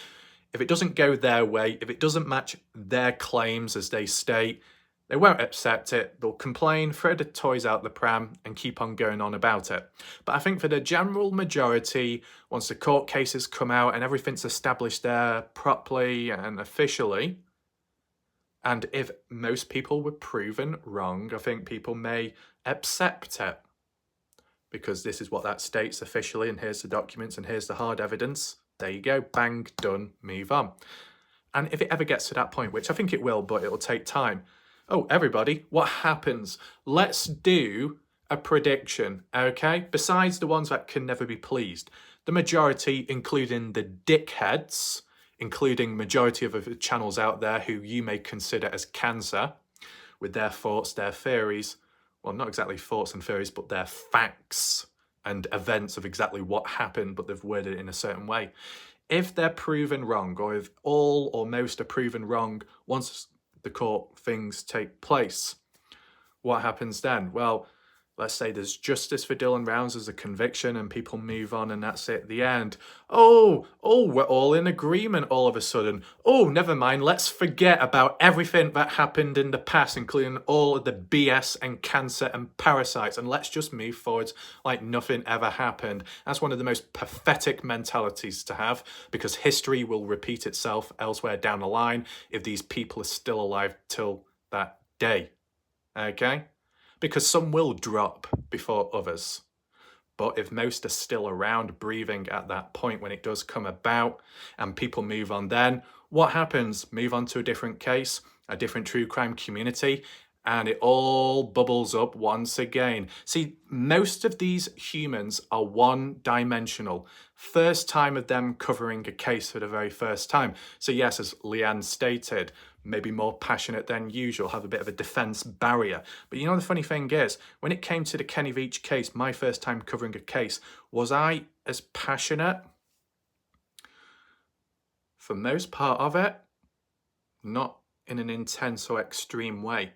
if it doesn't go their way, if it doesn't match their claims as they state, they won't accept it. They'll complain, throw the toys out the pram, and keep on going on about it. But I think for the general majority, once the court cases come out and everything's established there properly and officially, and if most people were proven wrong, I think people may accept it. Because this is what that states officially, and here's the documents, and here's the hard evidence. There you go, bang, done, move on. And if it ever gets to that point, which I think it will, but it'll take time. Oh, everybody, what happens? Let's do a prediction, okay? Besides the ones that can never be pleased. The majority, including the dickheads, including majority of the channels out there who you may consider as cancer, with their thoughts, their theories, well, not exactly thoughts and theories, but their facts and events of exactly what happened, but they've worded it in a certain way. If they're proven wrong, or if all or most are proven wrong once the court things take place, what happens then? Well, let's say there's justice for Dylan Rounds as a conviction and people move on and that's it, the end. Oh, we're all in agreement all of a sudden. Oh, never mind, let's forget about everything that happened in the past, including all of the BS and cancer and parasites, and let's just move forward like nothing ever happened. That's one of the most pathetic mentalities to have, because history will repeat itself elsewhere down the line if these people are still alive till that day, okay? Because some will drop before others. But if most are still around breathing at that point when it does come about and people move on, then what happens? Move on to a different case, a different true crime community, And it all bubbles up once again. See, most of these humans are one-dimensional. First time of them covering a case for the very first time. So yes, as Leanne stated, maybe more passionate than usual, have a bit of a defense barrier. But you know, the funny thing is, when it came to the Kenny Veach case, my first time covering a case, was I as passionate? For most part of it, not in an intense or extreme way.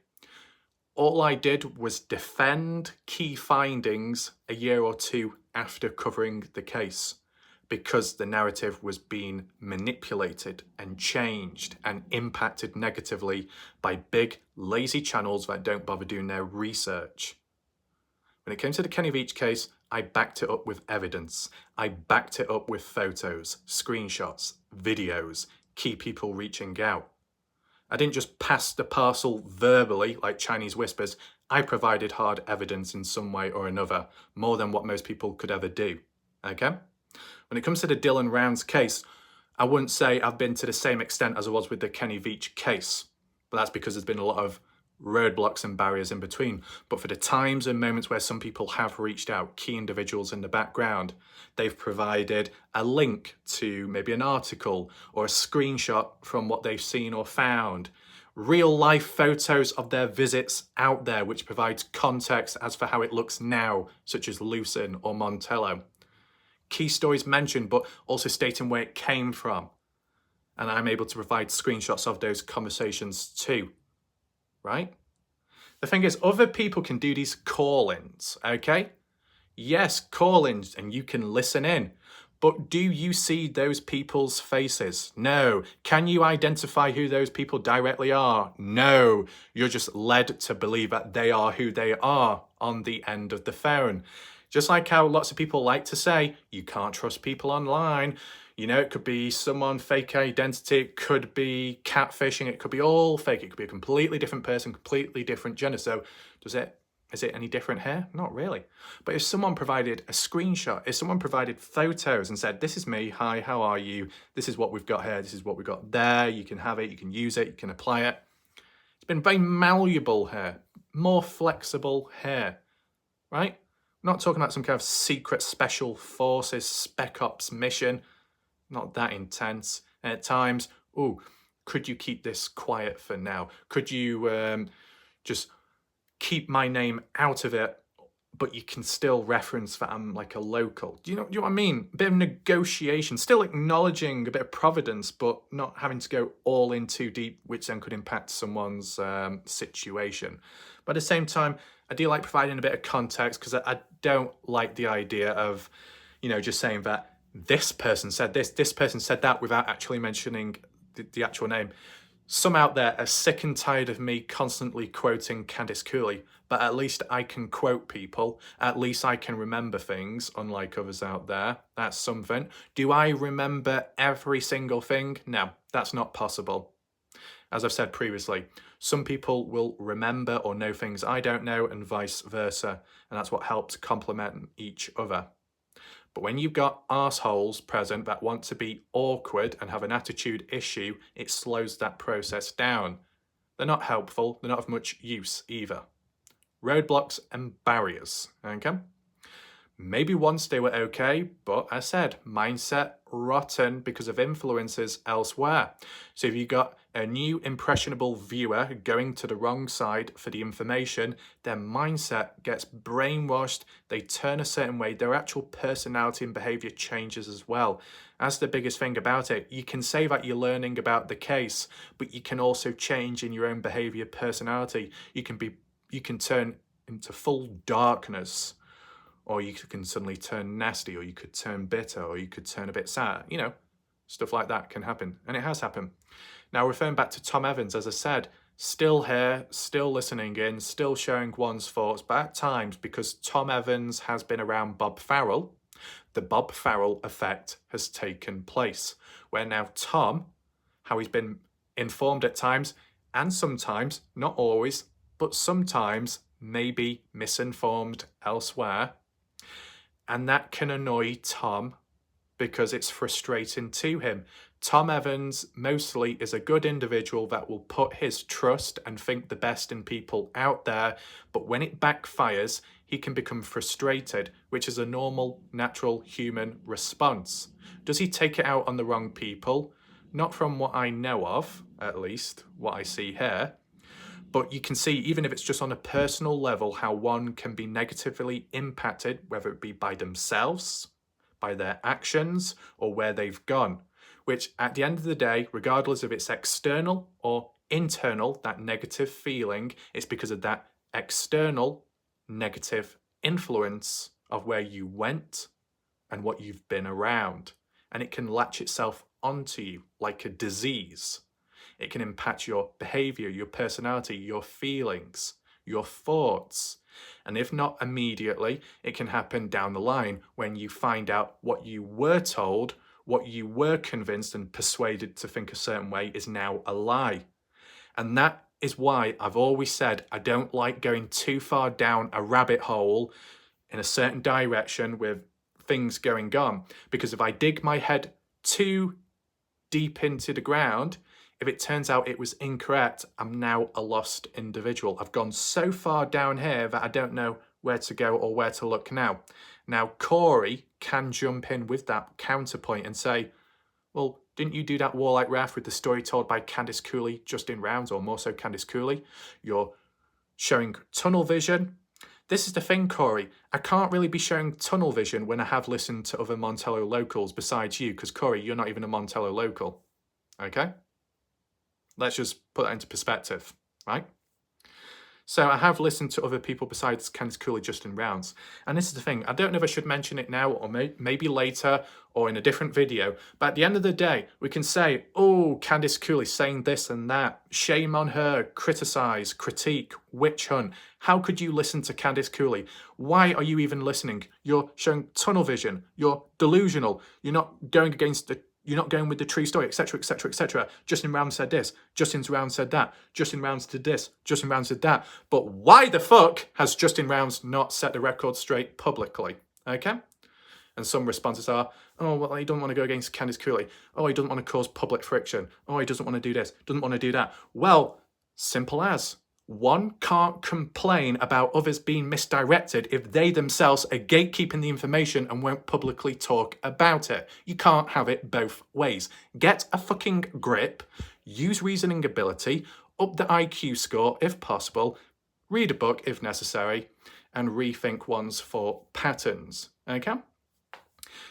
All I did was defend key findings a year or two after covering the case, because the narrative was being manipulated and changed and impacted negatively by big, lazy channels that don't bother doing their research. When it came to the Kenny Veach case, I backed it up with evidence. I backed it up with photos, screenshots, videos, key people reaching out. I didn't just pass the parcel verbally like Chinese whispers. I provided hard evidence in some way or another, more than what most people could ever do. Okay? When it comes to the Dylan Rounds case, I wouldn't say I've been to the same extent as I was with the Kenny Veach case, but that's because there's been a lot of roadblocks and barriers in between. But for the times and moments where some people have reached out, key individuals in the background, they've provided a link to maybe an article or a screenshot from what they've seen or found, real life photos of their visits out there, which provides context as for how it looks now, such as Lucin or Montello. Key stories mentioned, but also stating where it came from. And I'm able to provide screenshots of those conversations too, right? The thing is, other people can do these call-ins, okay? Yes, call-ins, and you can listen in. But do you see those people's faces? No. Can you identify who those people directly are? No. You're just led to believe that they are who they are on the end of the phone. Just like how lots of people like to say, you can't trust people online. You know, it could be someone fake identity, it could be catfishing, it could be all fake, it could be a completely different person, completely different gender. So is it any different here? Not really. But if someone provided a screenshot, if someone provided photos and said, this is me, hi, how are you? This is what we've got here, this is what we've got there, you can have it, you can use it, you can apply it. It's been very malleable here, more flexible here, right? I'm not talking about some kind of secret special forces, spec ops mission, not that intense. And at times, oh, could you keep this quiet for now? Could you just keep my name out of it, but you can still reference that I'm like a local. Do you know what I mean? A bit of negotiation, still acknowledging a bit of providence, but not having to go all in too deep, which then could impact someone's situation. But at the same time, I do like providing a bit of context, because I don't like the idea of, you know, just saying that this person said this person said that without actually mentioning the actual name. Some out there are sick and tired of me constantly quoting Candice Cooley, but at least I can quote people. At least I can remember things, unlike others out there. That's something. Do I remember every single thing? No, that's not possible. As I've said previously, some people will remember or know things I don't know, and vice versa, and that's what helps complement each other. But when you've got arseholes present that want to be awkward and have an attitude issue, it slows that process down. They're not helpful, they're not of much use either. Roadblocks and barriers, okay? Maybe once they were okay, but as I said, mindset rotten because of influences elsewhere. So if you got a new impressionable viewer going to the wrong side for the information, their mindset gets brainwashed, they turn a certain way, their actual personality and behavior changes as well. That's the biggest thing about it. You can say that you're learning about the case, but you can also change in your own behavior, personality. You can turn into full darkness, or you can suddenly turn nasty, or you could turn bitter, or you could turn a bit sad. You know, stuff like that can happen, and it has happened. Now, referring back to Tom Evans, as I said, still here, still listening in, still sharing one's thoughts, but at times, because Tom Evans has been around Bob Farrell, the Bob Farrell effect has taken place, where now Tom, how he's been informed at times, and sometimes, not always, but sometimes, maybe misinformed elsewhere. And that can annoy Tom because it's frustrating to him. Tom Evans mostly is a good individual that will put his trust and think the best in people out there, but when it backfires, he can become frustrated, which is a normal, natural human response. Does he take it out on the wrong people? Not from what I know of, at least, what I see here. But you can see, even if it's just on a personal level, how one can be negatively impacted, whether it be by themselves, by their actions, or where they've gone. Which, at the end of the day, regardless if it's external or internal, that negative feeling, it's because of that external negative influence of where you went and what you've been around. And it can latch itself onto you like a disease. It can impact your behavior, your personality, your feelings, your thoughts. And if not immediately, it can happen down the line when you find out what you were told, what you were convinced and persuaded to think a certain way is now a lie. And that is why I've always said I don't like going too far down a rabbit hole in a certain direction with things going on. Because if I dig my head too deep into the ground, if it turns out it was incorrect, I'm now a lost individual. I've gone so far down here that I don't know where to go or where to look now. Now, Corey can jump in with that counterpoint and say, well, didn't you do that warlike wrath with the story told by Candice Cooley just in rounds, or more so Candice Cooley? You're showing tunnel vision. This is the thing, Corey. I can't really be showing tunnel vision when I have listened to other Montello locals besides you, because, Corey, you're not even a Montello local. Okay? Let's just put that into perspective, right? So I have listened to other people besides Candice Cooley just in rounds. And this is the thing, I don't know if I should mention it now or maybe later or in a different video, but at the end of the day, we can say, oh, Candice Cooley saying this and that, shame on her, criticize, critique, witch hunt. How could you listen to Candice Cooley? Why are you even listening? You're showing tunnel vision, you're delusional, you're not going with the true story, etc., etc., etc. Justin Rounds said this, Justin Rounds said that, Justin Rounds did this, Justin Rounds did that. But why the fuck has Justin Rounds not set the record straight publicly? Okay? And some responses are, oh, well, he doesn't want to go against Candice Cooley. Oh, he doesn't want to cause public friction. Oh, he doesn't want to do this, doesn't want to do that. Well, simple as. One can't complain about others being misdirected if they themselves are gatekeeping the information and won't publicly talk about it. You can't have it both ways. Get a fucking grip, use reasoning ability, up the IQ score if possible, read a book if necessary, and rethink one's thought patterns. Okay?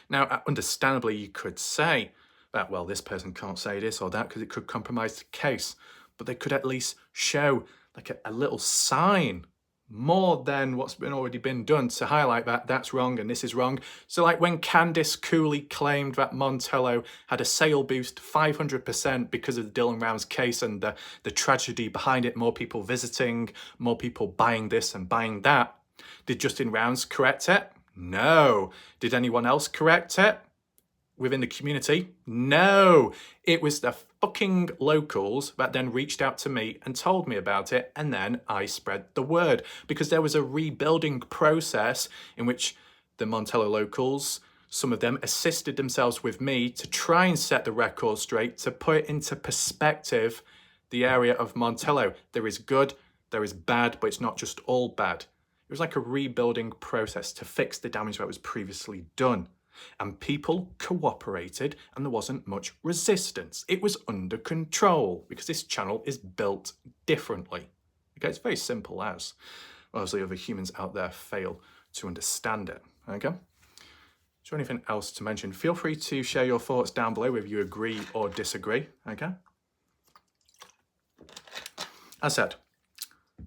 Now, understandably, you could say that, well, this person can't say this or that because it could compromise the case, but they could at least show like a little sign more than what's already been done to highlight that that's wrong and this is wrong. So like when Candice Cooley claimed that Montello had a sale boost 500% because of the Dylan Rounds case and the tragedy behind it, more people visiting, more people buying this and buying that. Did Justin Rounds correct it? No. Did anyone else correct it within the community? No. It was the fucking locals that then reached out to me and told me about it, and then I spread the word because there was a rebuilding process in which the Montello locals, some of them assisted themselves with me to try and set the record straight, to put into perspective the area of Montello. There is good, there is bad, but it's not just all bad. It was like a rebuilding process to fix the damage that was previously done. And people cooperated and there wasn't much resistance. It was under control because this channel is built differently. Okay, it's very simple as. Obviously other humans out there fail to understand it. Okay? Is there anything else to mention? Feel free to share your thoughts down below if you agree or disagree. Okay? As said,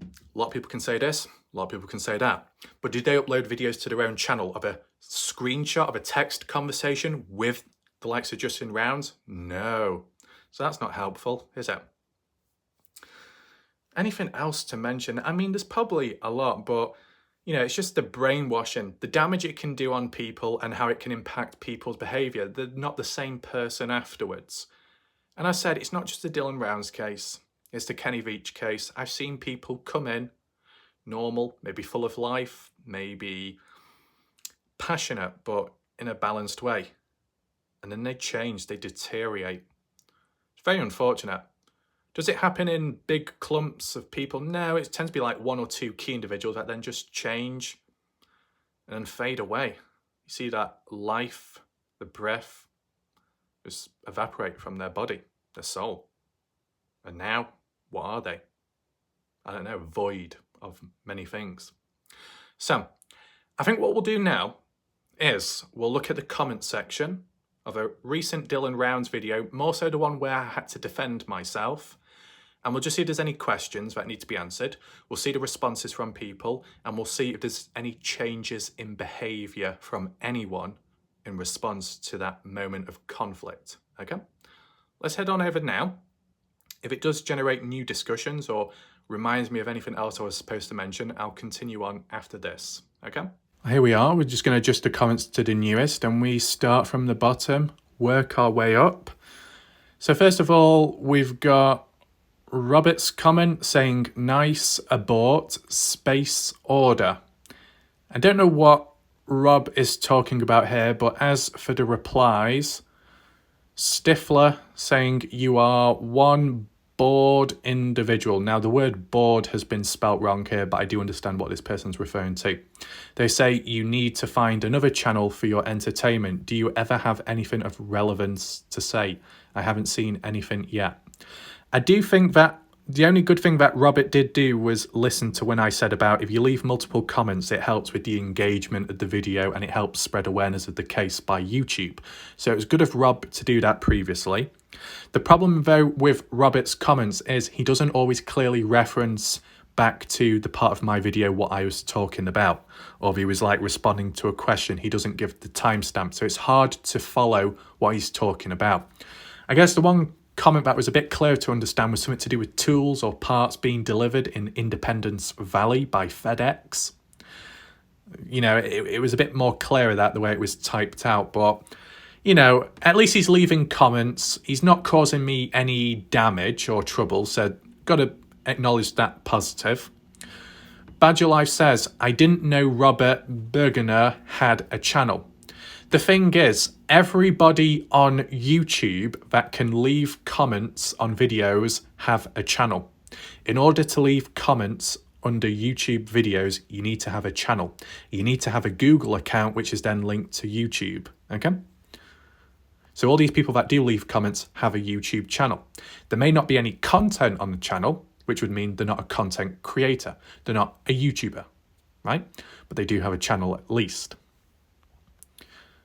a lot of people can say this, a lot of people can say that. But did they upload videos to their own channel of a screenshot of a text conversation with the likes of Justin Rounds? No. So that's not helpful, is it? Anything else to mention? I mean, there's probably a lot, but, you know, it's just the brainwashing, the damage it can do on people and how it can impact people's behaviour. They're not the same person afterwards. And I said, it's not just the Dylan Rounds case. It's the Kenny Veach case. I've seen people come in, normal, maybe full of life, maybe passionate, but in a balanced way. And then they change, they deteriorate. It's very unfortunate. Does it happen in big clumps of people? No, it tends to be like one or two key individuals that then just change and then fade away. You see that life, the breath, just evaporate from their body, their soul. And now, what are they? I don't know, void of many things. So, I think what we'll do now is we'll look at the comment section of a recent Dylan Rounds video, more so the one where I had to defend myself. And we'll just see if there's any questions that need to be answered. We'll see the responses from people, and we'll see if there's any changes in behaviour from anyone in response to that moment of conflict. Okay? Let's head on over now. If it does generate new discussions or reminds me of anything else I was supposed to mention, I'll continue on after this. Okay? Here we are. We're just going to adjust the comments to the newest, and we start from the bottom, work our way up. So first of all, we've got Robert's comment saying, nice, abort, space, order. I don't know what Rob is talking about here, but as for the replies, Stifler saying, you are one bored individual. Now, the word bored has been spelt wrong here, but I do understand what this person's referring to. They say, you need to find another channel for your entertainment. Do you ever have anything of relevance to say? I haven't seen anything yet. I do think that the only good thing that Robert did do was listen to when I said about if you leave multiple comments, it helps with the engagement of the video and it helps spread awareness of the case by YouTube. So it was good of Rob to do that previously. The problem though with Robert's comments is he doesn't always clearly reference back to the part of my video what I was talking about. Or if he was like responding to a question, he doesn't give the timestamp. So it's hard to follow what he's talking about. I guess the one comment that was a bit clearer to understand was something to do with tools or parts being delivered in Independence Valley by FedEx. You know, it was a bit more clearer that the way it was typed out, but you know, at least he's leaving comments. He's not causing me any damage or trouble, so got to acknowledge that positive. Badger Life says, I didn't know Robert Bergener had a channel. The thing is, everybody on YouTube that can leave comments on videos have a channel. In order to leave comments under YouTube videos, you need to have a channel. You need to have a Google account, which is then linked to YouTube. Okay? So all these people that do leave comments have a YouTube channel. There may not be any content on the channel, which would mean they're not a content creator. They're not a YouTuber, right? But they do have a channel at least.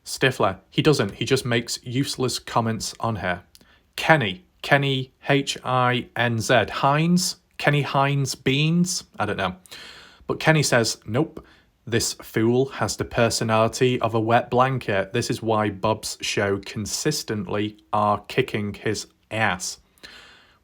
Stifler, he doesn't. He just makes useless comments on here. Kenny H-I-N-Z. Heinz? Kenny Heinz Beans? I don't know. But Kenny says, nope. This fool has the personality of a wet blanket. This is why Bob's show consistently are kicking his ass.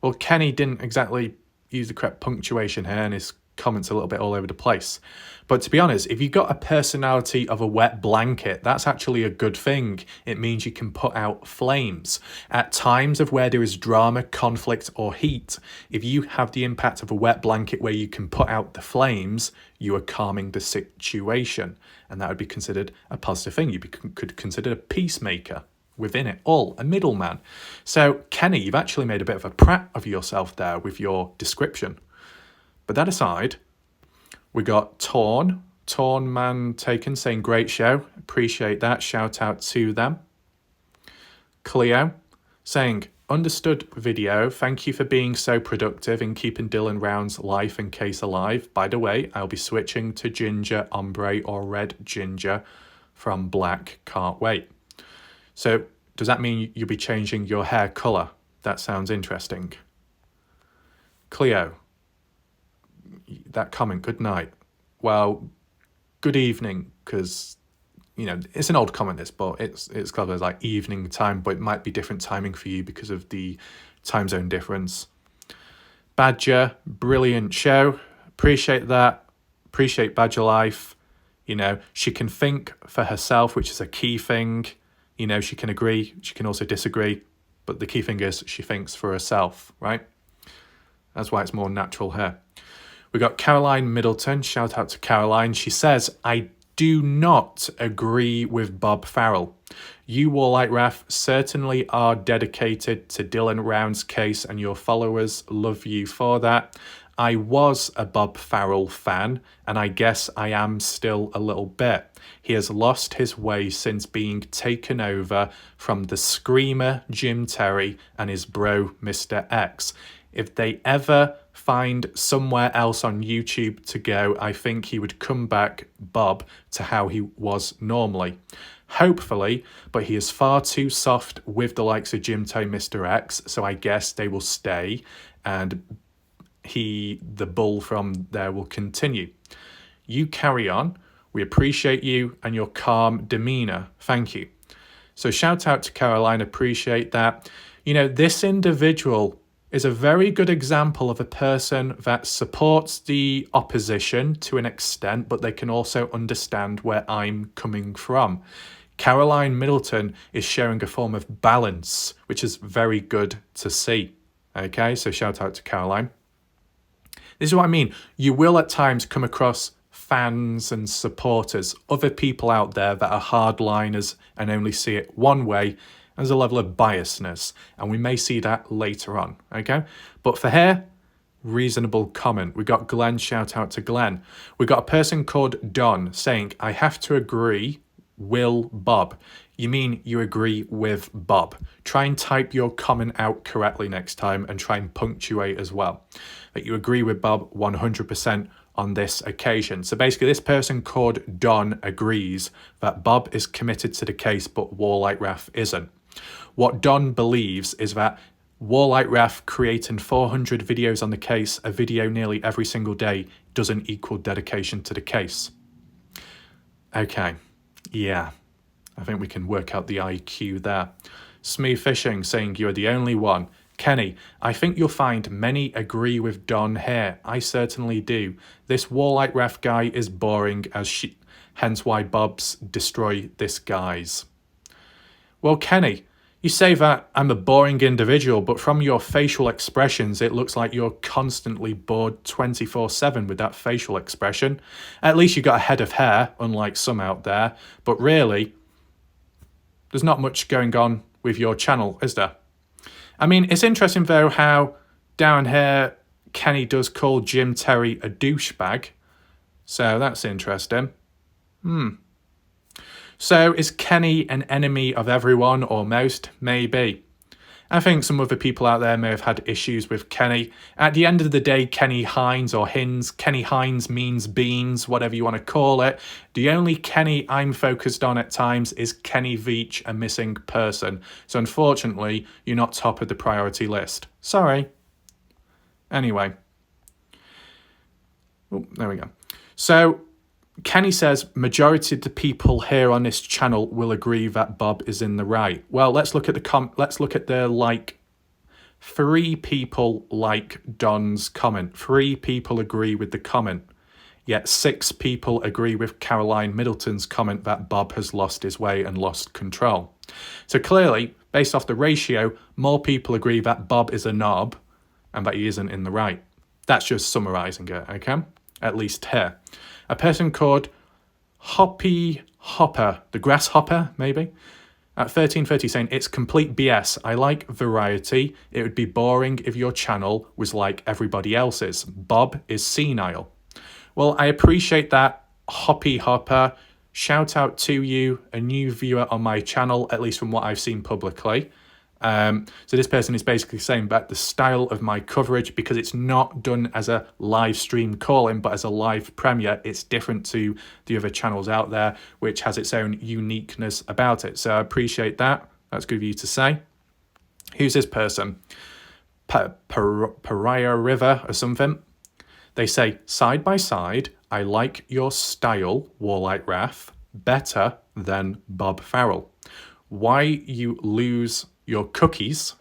Well, Kenny didn't exactly use the correct punctuation here and his comments a little bit all over the place. But to be honest, if you've got a personality of a wet blanket, that's actually a good thing. It means you can put out flames. At times of where there is drama, conflict or heat, if you have the impact of a wet blanket where you can put out the flames, you are calming the situation. And that would be considered a positive thing. You could consider a peacemaker within it all, a middleman. So Kenny, you've actually made a bit of a prat of yourself there with your description. But that aside, we got Torn Man Taken saying great show. Appreciate that. Shout out to them. Cleo saying understood video. Thank you for being so productive in keeping Dylan Round's life and case alive. By the way, I'll be switching to ginger ombre or red ginger from black. Can't wait. So does that mean you'll be changing your hair colour? That sounds interesting. Cleo. That comment, good night. Well, good evening, because, you know, it's an old comment this, but it's clever, like evening time, but it might be different timing for you because of the time zone difference. Badger, brilliant show. Appreciate that. Appreciate Badger Life. You know, she can think for herself, which is a key thing. You know, she can agree, she can also disagree, but the key thing is she thinks for herself, right? That's why it's more natural here. We got Caroline Middleton. Shout out to Caroline. She says, I do not agree with Bob Farrell. You, Warlight Ref, certainly are dedicated to Dylan Round's case, and your followers love you for that. I was a Bob Farrell fan, and I guess I am still a little bit. He has lost his way since being taken over from the screamer Jim Terry and his bro Mr. X. If they ever find somewhere else on YouTube to go, I think he would come back, Bob, to how he was normally. Hopefully, but he is far too soft with the likes of Jim Terry, Mr. X, so I guess they will stay, and the bull from there will continue. You carry on. We appreciate you and your calm demeanor. Thank you. So shout out to Caroline, appreciate that. You know, this individual is a very good example of a person that supports the opposition to an extent, but they can also understand where I'm coming from. Caroline Middleton is showing a form of balance, which is very good to see. Okay, so shout out to Caroline. This is what I mean. You will at times come across fans and supporters, other people out there that are hardliners and only see it one way. There's a level of biasness, and we may see that later on, okay? But for here, reasonable comment. We got Glenn, shout out to Glenn. We got a person called Don saying, I have to agree, Will Bob. You mean you agree with Bob. Try and type your comment out correctly next time and try and punctuate as well. That you agree with Bob 100% on this occasion. So basically this person called Don agrees that Bob is committed to the case, but Warlight Ref isn't. What Don believes is that Warlight Ref creating 400 videos on the case, a video nearly every single day, doesn't equal dedication to the case. Okay, yeah, I think we can work out the IQ there. Smooth Fishing saying you're the only one. Kenny, I think you'll find many agree with Don here. I certainly do. This Warlight Ref guy is boring, hence why Bob's destroy this guy's. Well, Kenny, you say that I'm a boring individual, but from your facial expressions, it looks like you're constantly bored 24/7 with that facial expression. At least you got a head of hair, unlike some out there. But really, there's not much going on with your channel, is there? I mean, it's interesting, though, how down here, Kenny does call Jim Terry a douchebag. So that's interesting. So is Kenny an enemy of everyone or most? Maybe. I think some other people out there may have had issues with Kenny. At the end of the day, Kenny Hines or Hins, Kenny Hines means beans, whatever you want to call it. The only Kenny I'm focused on at times is Kenny Veach, a missing person. So unfortunately, you're not top of the priority list. Sorry. Anyway. Oh, there we go. So Kenny says majority of the people here on this channel will agree that Bob is in the right. Well, let's look at the 3 people like Don's comment. 3 people agree with the comment. Yet 6 people agree with Caroline Middleton's comment that Bob has lost his way and lost control. So clearly, based off the ratio, more people agree that Bob is a knob and that he isn't in the right. That's just summarising it, okay? At least here. A person called Hoppy Hopper, the grasshopper, maybe, at 1330 saying, it's complete BS. I like variety. It would be boring if your channel was like everybody else's. Bob is senile. Well, I appreciate that, Hoppy Hopper. Shout out to you, a new viewer on my channel, at least from what I've seen publicly. So this person is basically saying that the style of my coverage, because it's not done as a live stream call-in, but as a live premiere, it's different to the other channels out there, which has its own uniqueness about it. So I appreciate that. That's good of you to say. Who's this person? Pariah River or something. They say, side by side, I like your style, Warlight Ref, better than Bob Farrell. Why you lose your cookies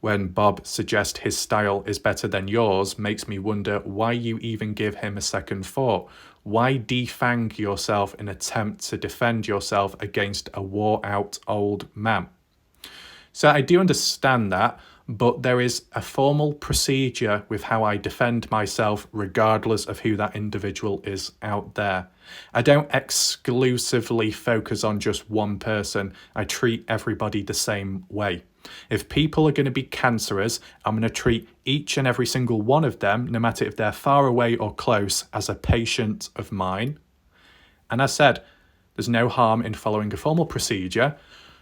when Bob suggests his style is better than yours makes me wonder why you even give him a second thought. Why defang yourself in an attempt to defend yourself against a wore-out old man? So I do understand that, but there is a formal procedure with how I defend myself regardless of who that individual is out there. I don't exclusively focus on just one person. I treat everybody the same way. If people are going to be cancerous, I'm going to treat each and every single one of them, no matter if they're far away or close, as a patient of mine. And as said, there's no harm in following a formal procedure.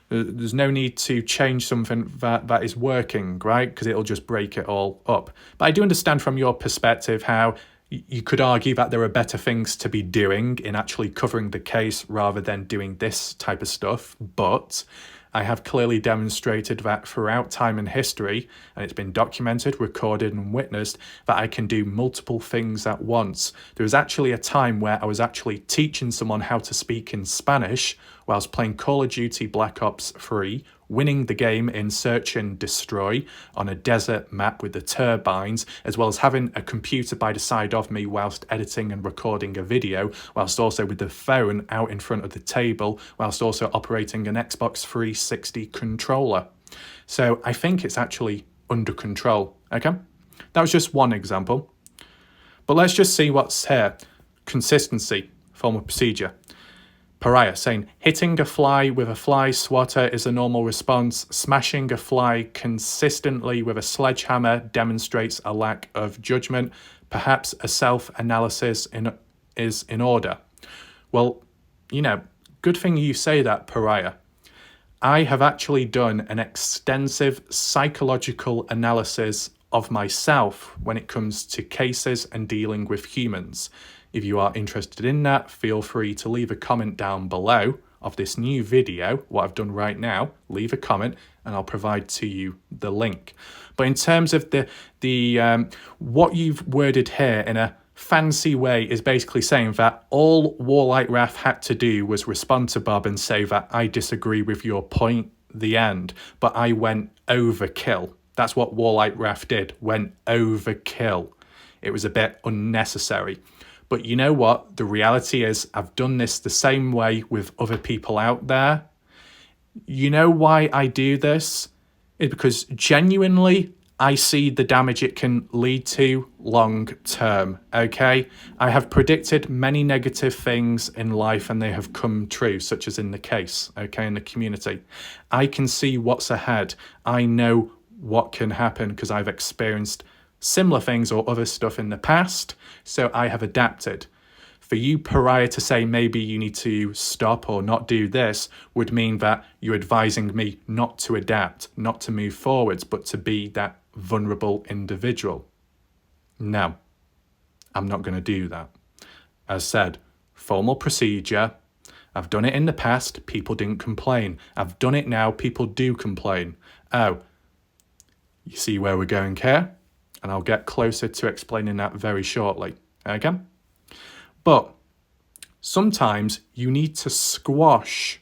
There's no need to change something that is working, right? Because it'll just break it all up. But I do understand from your perspective how you could argue that there are better things to be doing in actually covering the case rather than doing this type of stuff. But I have clearly demonstrated that throughout time and history, and it's been documented, recorded, and witnessed, that I can do multiple things at once. There was actually a time where I was actually teaching someone how to speak in Spanish whilst playing Call of Duty Black Ops 3, winning the game in Search and Destroy on a desert map with the turbines, as well as having a computer by the side of me whilst editing and recording a video, whilst also with the phone out in front of the table, whilst also operating an Xbox 360 controller. So I think it's actually under control, okay? That was just one example. But let's just see what's here. Consistency, formal procedure. Pariah saying, hitting a fly with a fly swatter is a normal response. Smashing a fly consistently with a sledgehammer demonstrates a lack of judgment. Perhaps a self-analysis is in order. Well, good thing you say that, Pariah. I have actually done an extensive psychological analysis of myself when it comes to cases and dealing with humans. If you are interested in that, feel free to leave a comment down below of this new video, what I've done right now. Leave a comment and I'll provide to you the link. But in terms of the what you've worded here in a fancy way is basically saying that all Warlight Raph had to do was respond to Bob and say that I disagree with your point, the end. But I went overkill. That's what Warlight Raph did, went overkill. It was a bit unnecessary. But you know what? The reality is I've done this the same way with other people out there. You know why I do this? It's because genuinely I see the damage it can lead to long term, okay? I have predicted many negative things in life and they have come true, such as in the case, okay, in the community. I can see what's ahead. I know what can happen because I've experienced similar things or other stuff in the past, so I have adapted. For you, Pariah, to say maybe you need to stop or not do this would mean that you're advising me not to adapt, not to move forwards, but to be that vulnerable individual. No, I'm not going to do that. As said, formal procedure. I've done it in the past, people didn't complain. I've done it now, people do complain. Oh, you see where we're going here? And I'll get closer to explaining that very shortly, okay? But sometimes you need to squash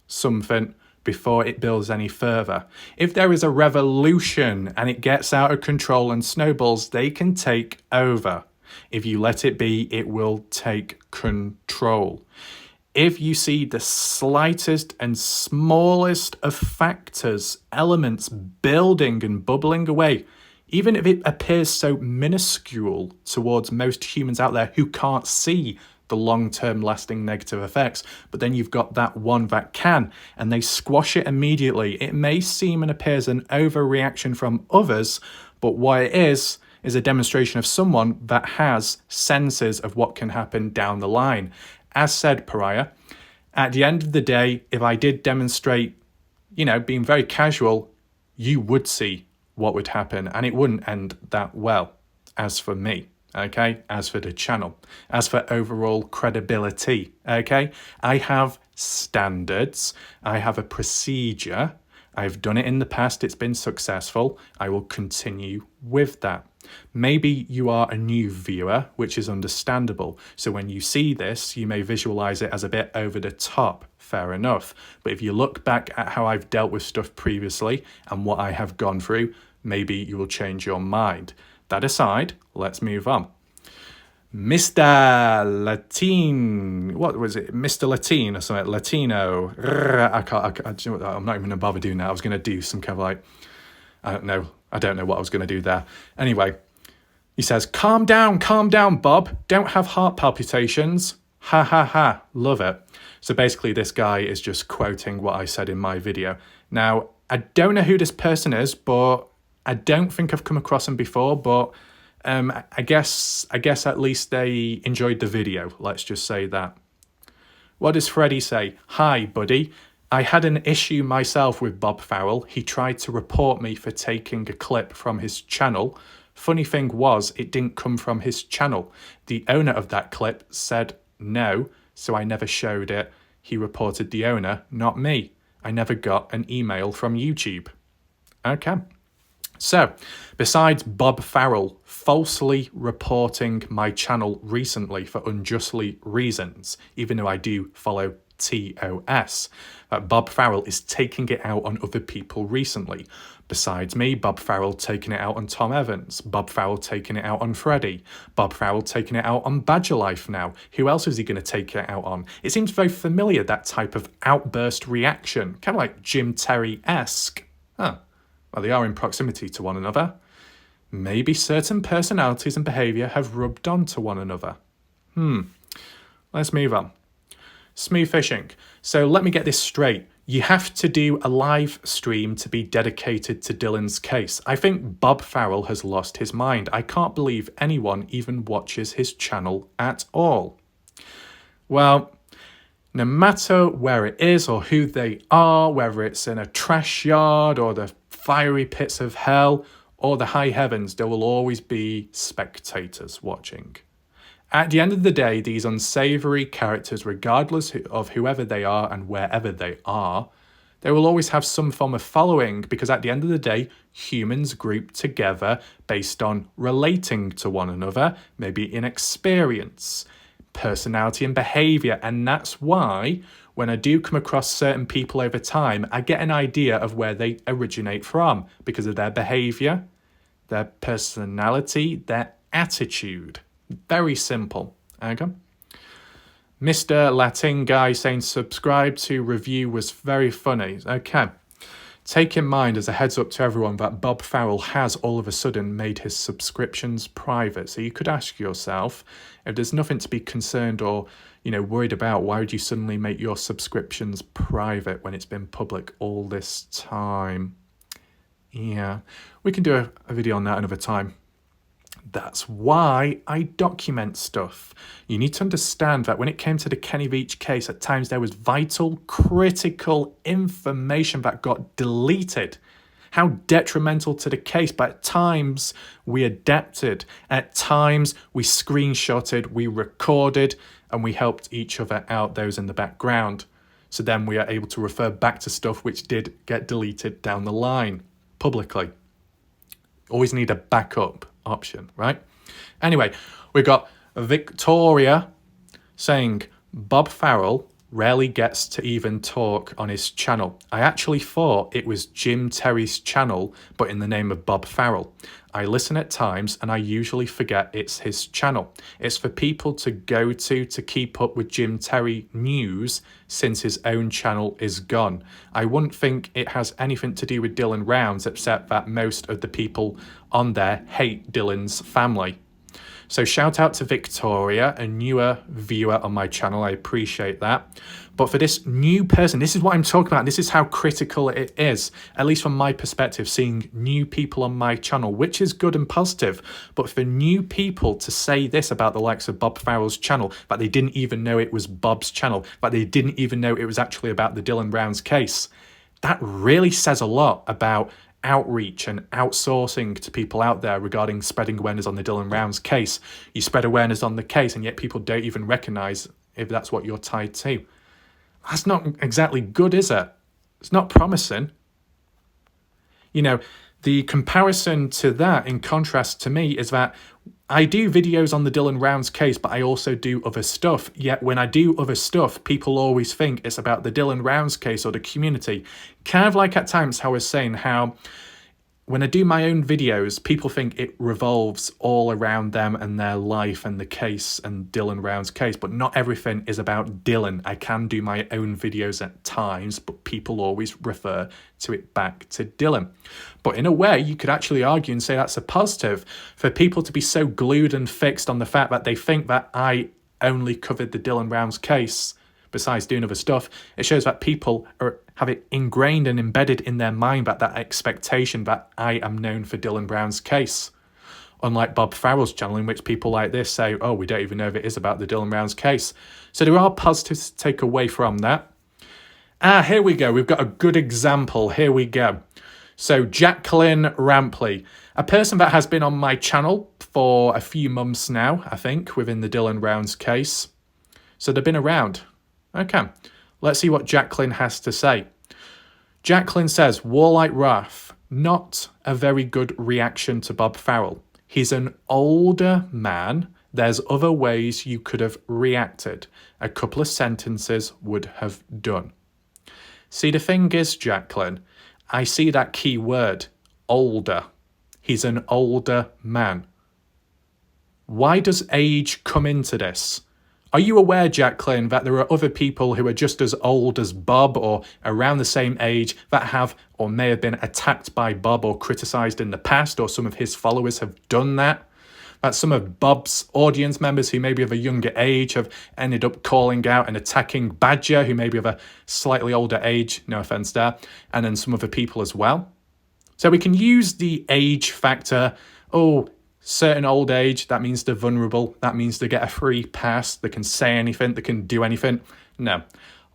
something before it builds any further. If there is a revolution and it gets out of control and snowballs, they can take over. If you let it be, it will take control. If you see the slightest and smallest of factors, elements building and bubbling away, even if it appears so minuscule towards most humans out there who can't see the long-term lasting negative effects, but then you've got that one that can, and they squash it immediately. It may seem and appears an overreaction from others, but what it is a demonstration of someone that has senses of what can happen down the line. As said, Pariah, at the end of the day, if I did demonstrate, being very casual, you would see what would happen, and it wouldn't end that well. As for me, okay, as for the channel, as for overall credibility, okay, I have standards, I have a procedure, I've done it in the past, it's been successful, I will continue with that. Maybe you are a new viewer, which is understandable. So when you see this, you may visualize it as a bit over the top. Fair enough. But if you look back at how I've dealt with stuff previously and what I have gone through, maybe you will change your mind. That aside, let's move on. Mr. Latin, what was it? Mr. Latin or something, Latino. I'm not even gonna bother doing that. I was gonna do some kind of I don't know what I was gonna do there. Anyway, he says, calm down, Bob. Don't have heart palpitations. Ha ha ha, love it. So basically this guy is just quoting what I said in my video. Now, I don't know who this person is, but I don't think I've come across him before, but I guess at least they enjoyed the video, let's just say that. What does Freddie say? Hi, buddy. I had an issue myself with Bob Farrell. He tried to report me for taking a clip from his channel. Funny thing was, it didn't come from his channel. The owner of that clip said no, so I never showed it. He reported the owner, not me. I never got an email from YouTube. Okay. So, besides Bob Farrell falsely reporting my channel recently for unjustly reasons, even though I do follow TOS, Bob Farrell is taking it out on other people recently. Besides me, Bob Farrell taking it out on Tom Evans, Bob Farrell taking it out on Freddie, Bob Farrell taking it out on Badger Life now. Who else is he going to take it out on? It seems very familiar, that type of outburst reaction, kind of like Jim Terry-esque. Huh. Well, they are in proximity to one another. Maybe certain personalities and behaviour have rubbed on to one another. Let's move on. Smooth fishing. So let me get this straight. You have to do a live stream to be dedicated to Dylan's case. I think Bob Farrell has lost his mind. I can't believe anyone even watches his channel at all. Well, no matter where it is or who they are, whether it's in a trash yard or the fiery pits of hell or the high heavens, there will always be spectators watching. At the end of the day, these unsavoury characters, regardless of whoever they are and wherever they are, they will always have some form of following, because at the end of the day, humans group together based on relating to one another, maybe in experience, personality and behaviour. And that's why when I do come across certain people over time, I get an idea of where they originate from because of their behaviour, their personality, their attitude. Very simple. Okay. Mr. Latin guy saying subscribe to review was very funny. Okay. Take in mind as a heads up to everyone that Bob Farrell has all of a sudden made his subscriptions private. So you could ask yourself, if there's nothing to be concerned or, worried about, why would you suddenly make your subscriptions private when it's been public all this time? Yeah, we can do a video on that another time. That's why I document stuff. You need to understand that when it came to the Kenny Veach case, at times there was vital, critical information that got deleted. How detrimental to the case, but at times we adapted. At times we screenshotted, we recorded, and we helped each other out, those in the background. So then we are able to refer back to stuff which did get deleted down the line, publicly. Always need a backup option, right? Anyway, we got Victoria saying Bob Farrell rarely gets to even talk on his channel. I actually thought it was Jim Terry's channel, but in the name of Bob Farrell. I listen at times and I usually forget it's his channel. It's for people to go to keep up with Jim Terry news since his own channel is gone. I wouldn't think it has anything to do with Dylan Rounds, except that most of the people on there hate Dylan's family. So shout out to Victoria, a newer viewer on my channel. I appreciate that. But for this new person, this is what I'm talking about. This is how critical it is, at least from my perspective, seeing new people on my channel, which is good and positive. But for new people to say this about the likes of Bob Farrell's channel, that they didn't even know it was Bob's channel, that they didn't even know it was actually about the Dylan Rounds case, that really says a lot about outreach and outsourcing to people out there regarding spreading awareness on the Dylan Rounds case. You spread awareness on the case and yet people don't even recognise if that's what you're tied to. That's not exactly good, is it? It's not promising. The comparison to that, in contrast to me, is that I do videos on the Dylan Rounds case, but I also do other stuff. Yet when I do other stuff, people always think it's about the Dylan Rounds case or the community. Kind of like at times how I was saying how when I do my own videos, people think it revolves all around them and their life and the case and Dylan Rounds case, but not everything is about Dylan. I can do my own videos at times, but people always refer to it back to Dylan. But in a way, you could actually argue and say that's a positive for people to be so glued and fixed on the fact that they think that I only covered the Dylan Rounds case, besides doing other stuff, it shows that people have it ingrained and embedded in their mind that expectation that I am known for Dylan Brown's case. Unlike Bob Farrell's channel, in which people like this say, oh, we don't even know if it is about the Dylan Rounds case. So there are positives to take away from that. Here we go. We've got a good example. Here we go. So Jacqueline Rampley, a person that has been on my channel for a few months now, I think, within the Dylan Rounds case. So they've been around. Okay, let's see what Jacqueline has to say. Jacqueline says, Warlike Wrath, not a very good reaction to Bob Farrell. He's an older man. There's other ways you could have reacted. A couple of sentences would have done. See, the thing is, Jacqueline, I see that key word, older. He's an older man. Why does age come into this? Are you aware, Jacqueline, that there are other people who are just as old as Bob or around the same age that have or may have been attacked by Bob or criticised in the past, or some of his followers have done that? That some of Bob's audience members who maybe of a younger age have ended up calling out and attacking Badger, who may be of a slightly older age, no offence there, and then some other people as well. So we can use the age factor. Oh, certain old age, that means they're vulnerable. That means they get a free pass. They can say anything. They can do anything. No.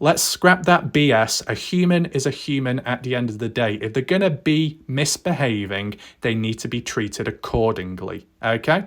Let's scrap that BS. A human is a human at the end of the day. If they're going to be misbehaving, they need to be treated accordingly. Okay?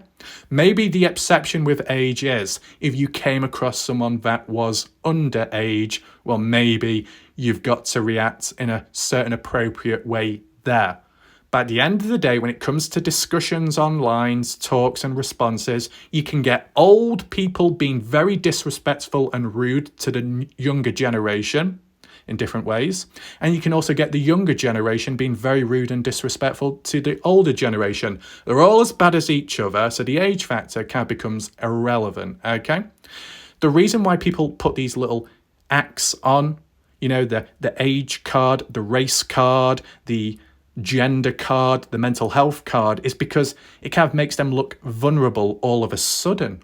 Maybe the exception with age is if you came across someone that was underage, well, maybe you've got to react in a certain appropriate way there. But at the end of the day, when it comes to discussions online, talks and responses, you can get old people being very disrespectful and rude to the younger generation in different ways. And you can also get the younger generation being very rude and disrespectful to the older generation. They're all as bad as each other, so the age factor kind of becomes irrelevant, okay? The reason why people put these little acts on, you know, the age card, the race card, the gender card, the mental health card, is because it kind of makes them look vulnerable all of a sudden,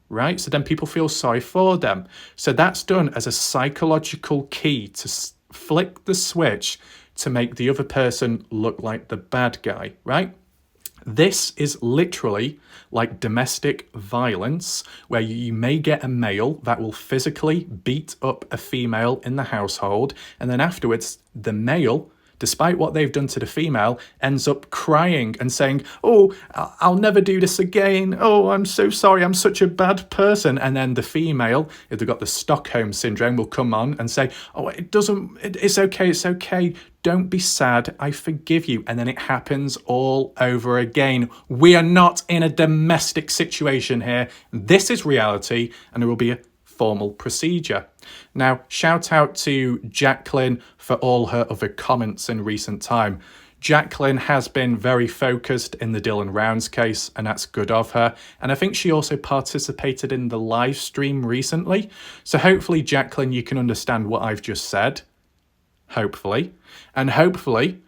right? So then people feel sorry for them. So that's done as a psychological key to flick the switch to make the other person look like the bad guy, right? This is literally like domestic violence, where you may get a male that will physically beat up a female in the household, and then afterwards the male, despite what they've done to the female, ends up crying and saying, oh, I'll never do this again. Oh, I'm so sorry. I'm such a bad person. And then the female, if they've got the Stockholm syndrome, will come on and say, oh, it's okay. It's okay. Don't be sad. I forgive you. And then it happens all over again. We are not in a domestic situation here. This is reality, and there will be a formal procedure. Now, shout out to Jacqueline for all her other comments in recent time. Jacqueline has been very focused in the Dylan Rounds case, and that's good of her. And I think she also participated in the live stream recently. So hopefully, Jacqueline, you can understand what I've just said. Hopefully. And hopefully,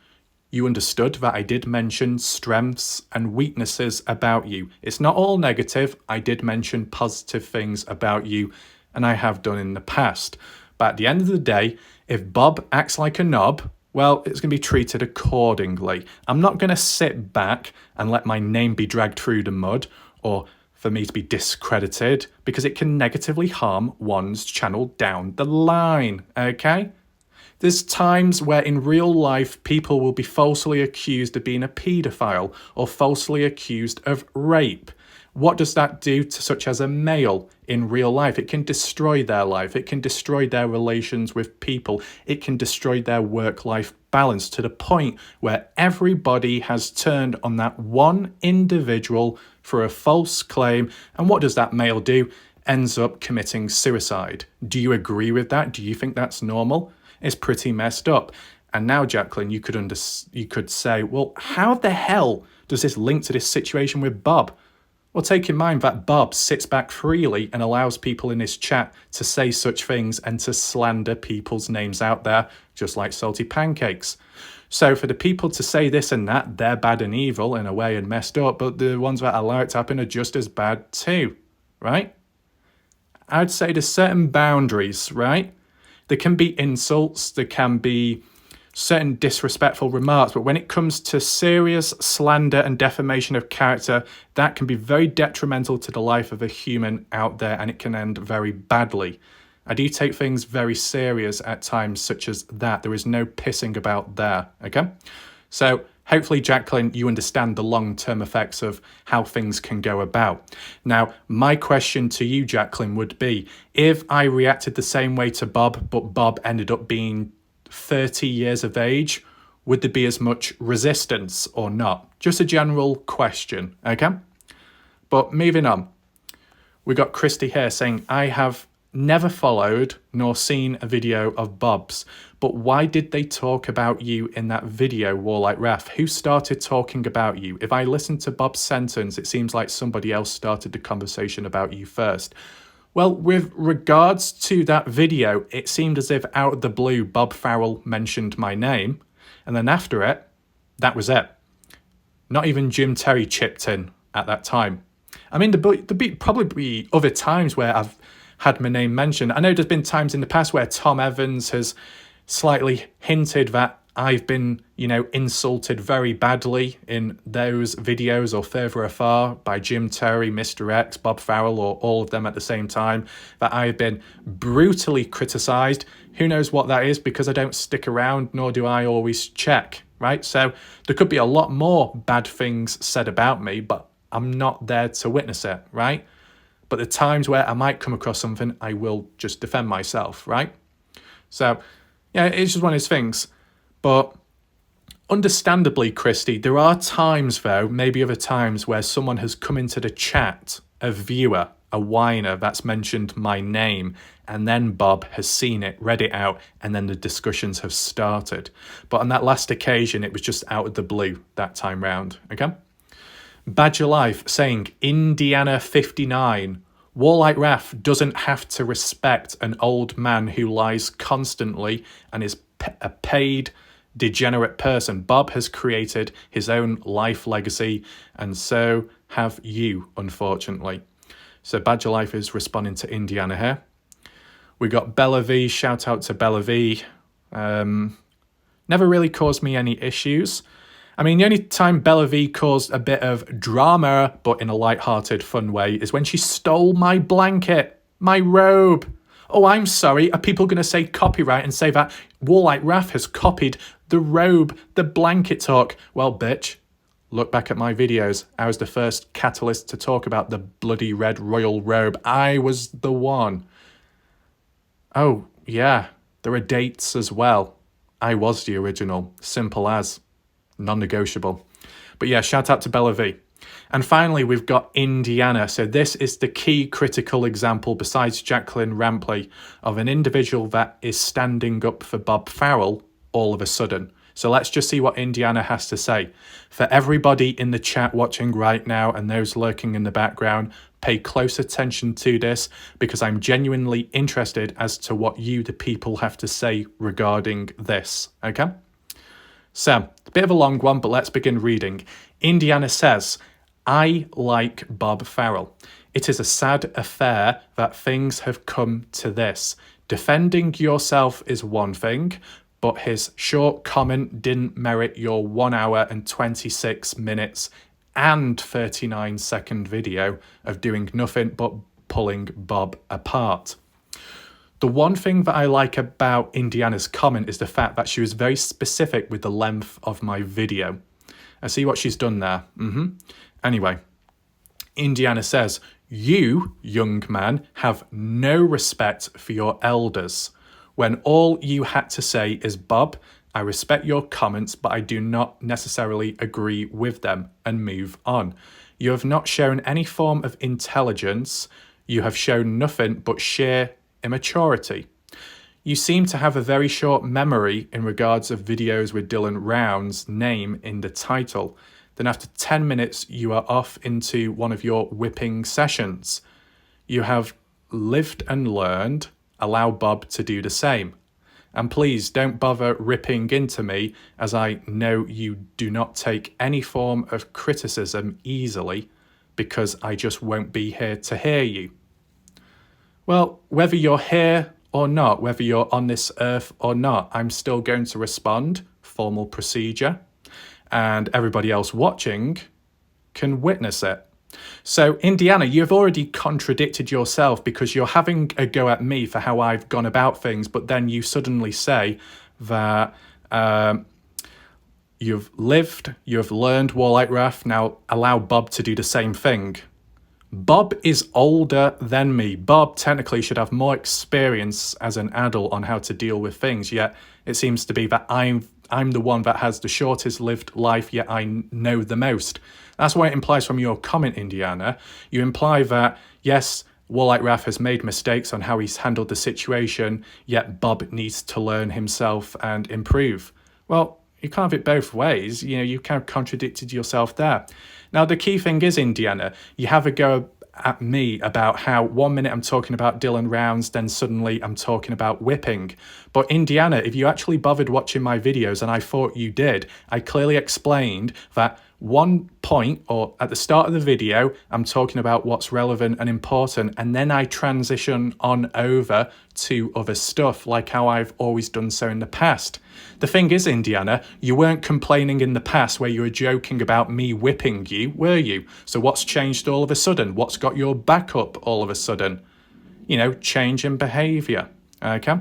you understood that I did mention strengths and weaknesses about you. It's not all negative. I did mention positive things about you, and I have done in the past. But at the end of the day, if Bob acts like a knob, well, it's going to be treated accordingly. I'm not going to sit back and let my name be dragged through the mud or for me to be discredited, because it can negatively harm one's channel down the line, okay? There's times where in real life people will be falsely accused of being a paedophile or falsely accused of rape. What does that do to such as a male in real life? It can destroy their life. It can destroy their relations with people. It can destroy their work-life balance to the point where everybody has turned on that one individual for a false claim. And what does that male do? Ends up committing suicide. Do you agree with that? Do you think that's normal? It's pretty messed up. And now, Jacqueline, you could say, well, how the hell does this link to this situation with Bob? Well, take in mind that Bob sits back freely and allows people in his chat to say such things and to slander people's names out there, just like salty pancakes. So for the people to say this and that, they're bad and evil in a way and messed up, but the ones that allow it to happen are just as bad too, right? I'd say there's certain boundaries, right? There can be insults, there can be certain disrespectful remarks, but when it comes to serious slander and defamation of character, that can be very detrimental to the life of a human out there, and it can end very badly. I do take things very serious at times such as that. There is no pissing about there, okay? So hopefully, Jacqueline, you understand the long-term effects of how things can go about. Now, my question to you, Jacqueline, would be, if I reacted the same way to Bob, but Bob ended up being 30 years of age, would there be as much resistance or not? Just a general question, okay? But moving on, we got Christy here saying, I have never followed nor seen a video of Bob's, but why did they talk about you in that video, Warlike Ref? Who started talking about you? If I listen to Bob's sentence, it seems like somebody else started the conversation about you first. Well, with regards to that video, it seemed as if out of the blue, Bob Farrell mentioned my name. And then after it, that was it. Not even Jim Terry chipped in at that time. I mean, there'd probably be other times where I've had my name mentioned. I know there's been times in the past where Tom Evans has slightly hinted that I've been, insulted very badly in those videos or further afar by Jim Terry, Mr. X, Bob Farrell, or all of them at the same time, that I've been brutally criticised. Who knows what that is, because I don't stick around, nor do I always check, right? So there could be a lot more bad things said about me, but I'm not there to witness it, right? But the times where I might come across something, I will just defend myself, right? So, yeah, it's just one of those things. But understandably, Christy, there are times, though, maybe other times, where someone has come into the chat, a viewer, a whiner that's mentioned my name, and then Bob has seen it, read it out, and then the discussions have started. But on that last occasion, it was just out of the blue that time round, okay? Badger Life saying, Indiana 59. Warlike Raf doesn't have to respect an old man who lies constantly and is a paid, degenerate person. Bob has created his own life legacy, and so have you, unfortunately. So Badger Life is responding to Indiana here. We got Bella V. Shout out to Bella V. Never really caused me any issues. I mean, the only time Bella V caused a bit of drama, but in a light-hearted, fun way, is when she stole my blanket, my robe. Oh, I'm sorry. Are people going to say copyright and say that Warlike Raf has copied the robe, the blanket talk? Well, bitch, look back at my videos. I was the first catalyst to talk about the bloody red royal robe. I was the one. Oh, yeah, there are dates as well. I was the original. Simple as. Non-negotiable. But yeah, shout out to Bella V. And finally, we've got Indiana. So this is the key critical example, besides Jacqueline Rampley, of an individual that is standing up for Bob Farrell all of a sudden. So let's just see what Indiana has to say. For everybody in the chat watching right now and those lurking in the background, pay close attention to this, because I'm genuinely interested as to what you, the people, have to say regarding this. Okay? So, a bit of a long one, but let's begin reading. Indiana says, I like Bob Farrell. It is a sad affair that things have come to this. Defending yourself is one thing, but his short comment didn't merit your 1 hour and 26 minutes and 39-second video of doing nothing but pulling Bob apart. The one thing that I like about Indiana's comment is the fact that she was very specific with the length of my video. I see what she's done there. Anyway, Indiana says, you, young man, have no respect for your elders. When all you had to say is, Bob, I respect your comments, but I do not necessarily agree with them, and move on. You have not shown any form of intelligence. You have shown nothing but sheer immaturity. You seem to have a very short memory in regards of videos with Dylan Round's name in the title. Then after 10 minutes, you are off into one of your whipping sessions. You have lived and learned. Allow Bob to do the same. And please don't bother ripping into me, as I know you do not take any form of criticism easily, because I just won't be here to hear you. Well, whether you're here or not, whether you're on this earth or not, I'm still going to respond, formal procedure, and everybody else watching can witness it. So, Indiana, you've already contradicted yourself because you're having a go at me for how I've gone about things, but then you suddenly say that you've lived, you've learned Warlight Wrath, now allow Bob to do the same thing. Bob is older than me. Bob technically should have more experience as an adult on how to deal with things, yet it seems to be that I'm the one that has the shortest lived life, yet I know the most. That's what it implies from your comment, Indiana. You imply that, yes, Warlight Wrath has made mistakes on how he's handled the situation, yet Bob needs to learn himself and improve. Well, you can't have it both ways. You know, you kind of contradicted yourself there. Now, the key thing is, Indiana, you have a go at me about how 1 minute I'm talking about Dylan Rounds, then suddenly I'm talking about whipping. But Indiana, if you actually bothered watching my videos, and I thought you did, I clearly explained that one point, or at the start of the video, I'm talking about what's relevant and important, and then I transition on over to other stuff, like how I've always done so in the past. The thing is, Indiana, you weren't complaining in the past where you were joking about me whipping you, were you? So what's changed all of a sudden? What's got your back up all of a sudden? You know, change in behaviour, okay?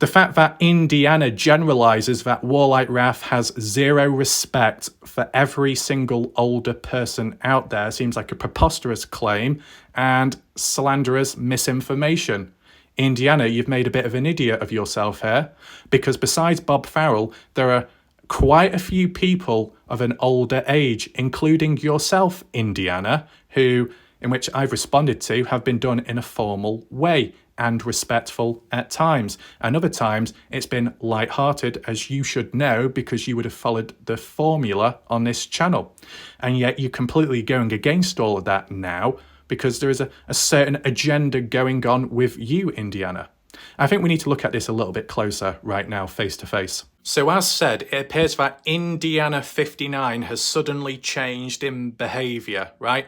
The fact that Indiana generalizes that Warlight Wrath has zero respect for every single older person out there seems like a preposterous claim and slanderous misinformation. Indiana, you've made a bit of an idiot of yourself here, because besides Bob Farrell, there are quite a few people of an older age, including yourself, Indiana, who, in which I've responded to, have been done in a formal way and respectful at times. And other times it's been light-hearted, as you should know, because you would have followed the formula on this channel. And yet you're completely going against all of that now because there is a certain agenda going on with you, Indiana. I think we need to look at this a little bit closer right now, face to face. So as said, it appears that Indiana 59 has suddenly changed in behaviour, right?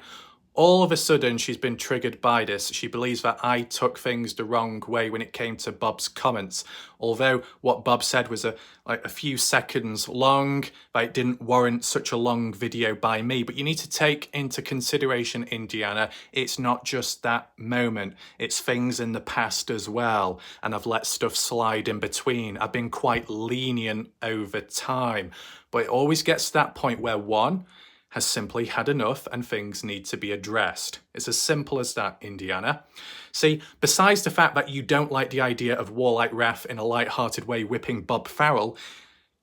All of a sudden, she's been triggered by this. She believes that I took things the wrong way when it came to Bob's comments. Although what Bob said was like a few seconds long, but it didn't warrant such a long video by me. But you need to take into consideration, Indiana, it's not just that moment. It's things in the past as well. And I've let stuff slide in between. I've been quite lenient over time. But it always gets to that point where one has simply had enough and things need to be addressed. It's as simple as that, Indiana. See, besides the fact that you don't like the idea of Warlight Wrath in a light-hearted way whipping Bob Farrell,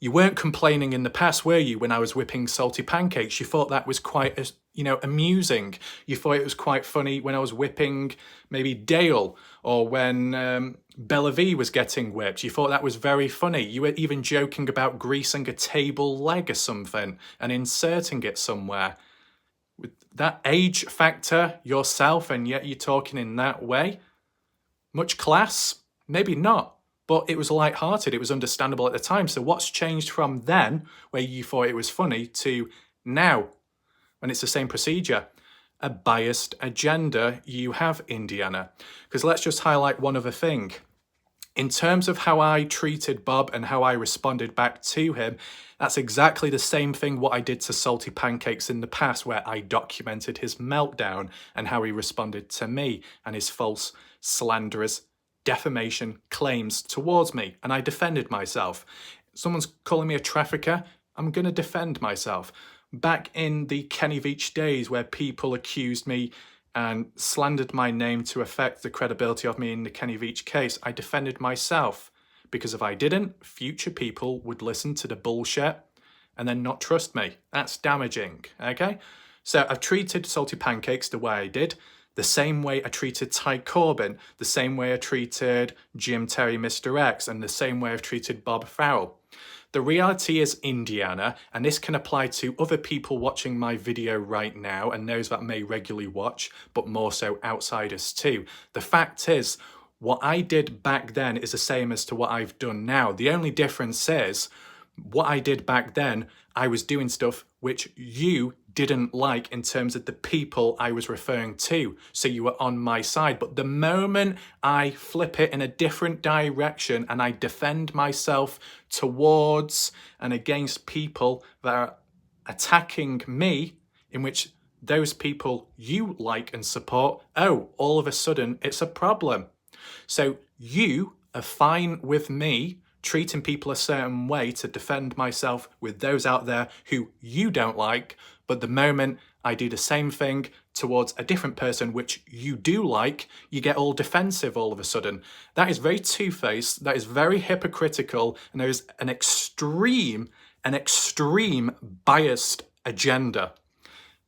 you weren't complaining in the past, were you, when I was whipping salty pancakes? You thought that was quite, amusing. You thought it was quite funny when I was whipping maybe Dale, or when Bella V was getting whipped. You thought that was very funny. You were even joking about greasing a table leg or something and inserting it somewhere. With that age factor yourself, and yet you're talking in that way? Much class? Maybe not. But it was light-hearted, it was understandable at the time. So what's changed from then, where you thought it was funny, to now, when it's the same procedure? A biased agenda you have, Indiana. Because let's just highlight one other thing. In terms of how I treated Bob and how I responded back to him, that's exactly the same thing what I did to Salty Pancakes in the past, where I documented his meltdown and how he responded to me and his false, slanderous defamation claims towards me, and I defended myself. Someone's calling me a trafficker, I'm going to defend myself. Back in the Kenny Veach days where people accused me and slandered my name to affect the credibility of me in the Kenny Veach case, I defended myself. Because if I didn't, future people would listen to the bullshit and then not trust me. That's damaging, okay? So I've treated Salty Pancakes the way I did, the same way I treated Ty Corbin, the same way I treated Jim Terry Mr. X, and the same way I've treated Bob Farrell. The reality is, Indiana, and this can apply to other people watching my video right now and those that may regularly watch, but more so outsiders too. The fact is, what I did back then is the same as to what I've done now. The only difference is What I did back then, I was doing stuff which you didn't like in terms of the people I was referring to. So you were on my side. But the moment I flip it in a different direction and I defend myself towards and against people that are attacking me, in which those people you like and support, oh, all of a sudden it's a problem. So you are fine with me treating people a certain way to defend myself with those out there who you don't like, but the moment I do the same thing towards a different person which you do like, you get all defensive all of a sudden. That is very two-faced, that is very hypocritical, and there is an extreme biased agenda.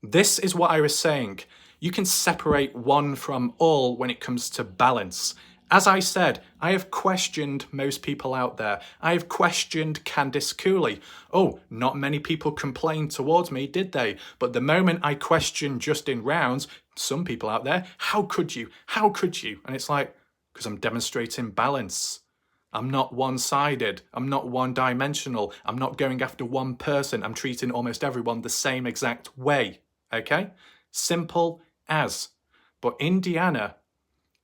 This is what I was saying. You can separate one from all when it comes to balance. As I said, I have questioned most people out there. I have questioned Candice Cooley. Oh, not many people complained towards me, did they? But the moment I questioned Justin Rounds, some people out there, how could you? How could you? And it's like, because I'm demonstrating balance. I'm not one-sided. I'm not one-dimensional. I'm not going after one person. I'm treating almost everyone the same exact way. Okay? Simple as. But Indiana,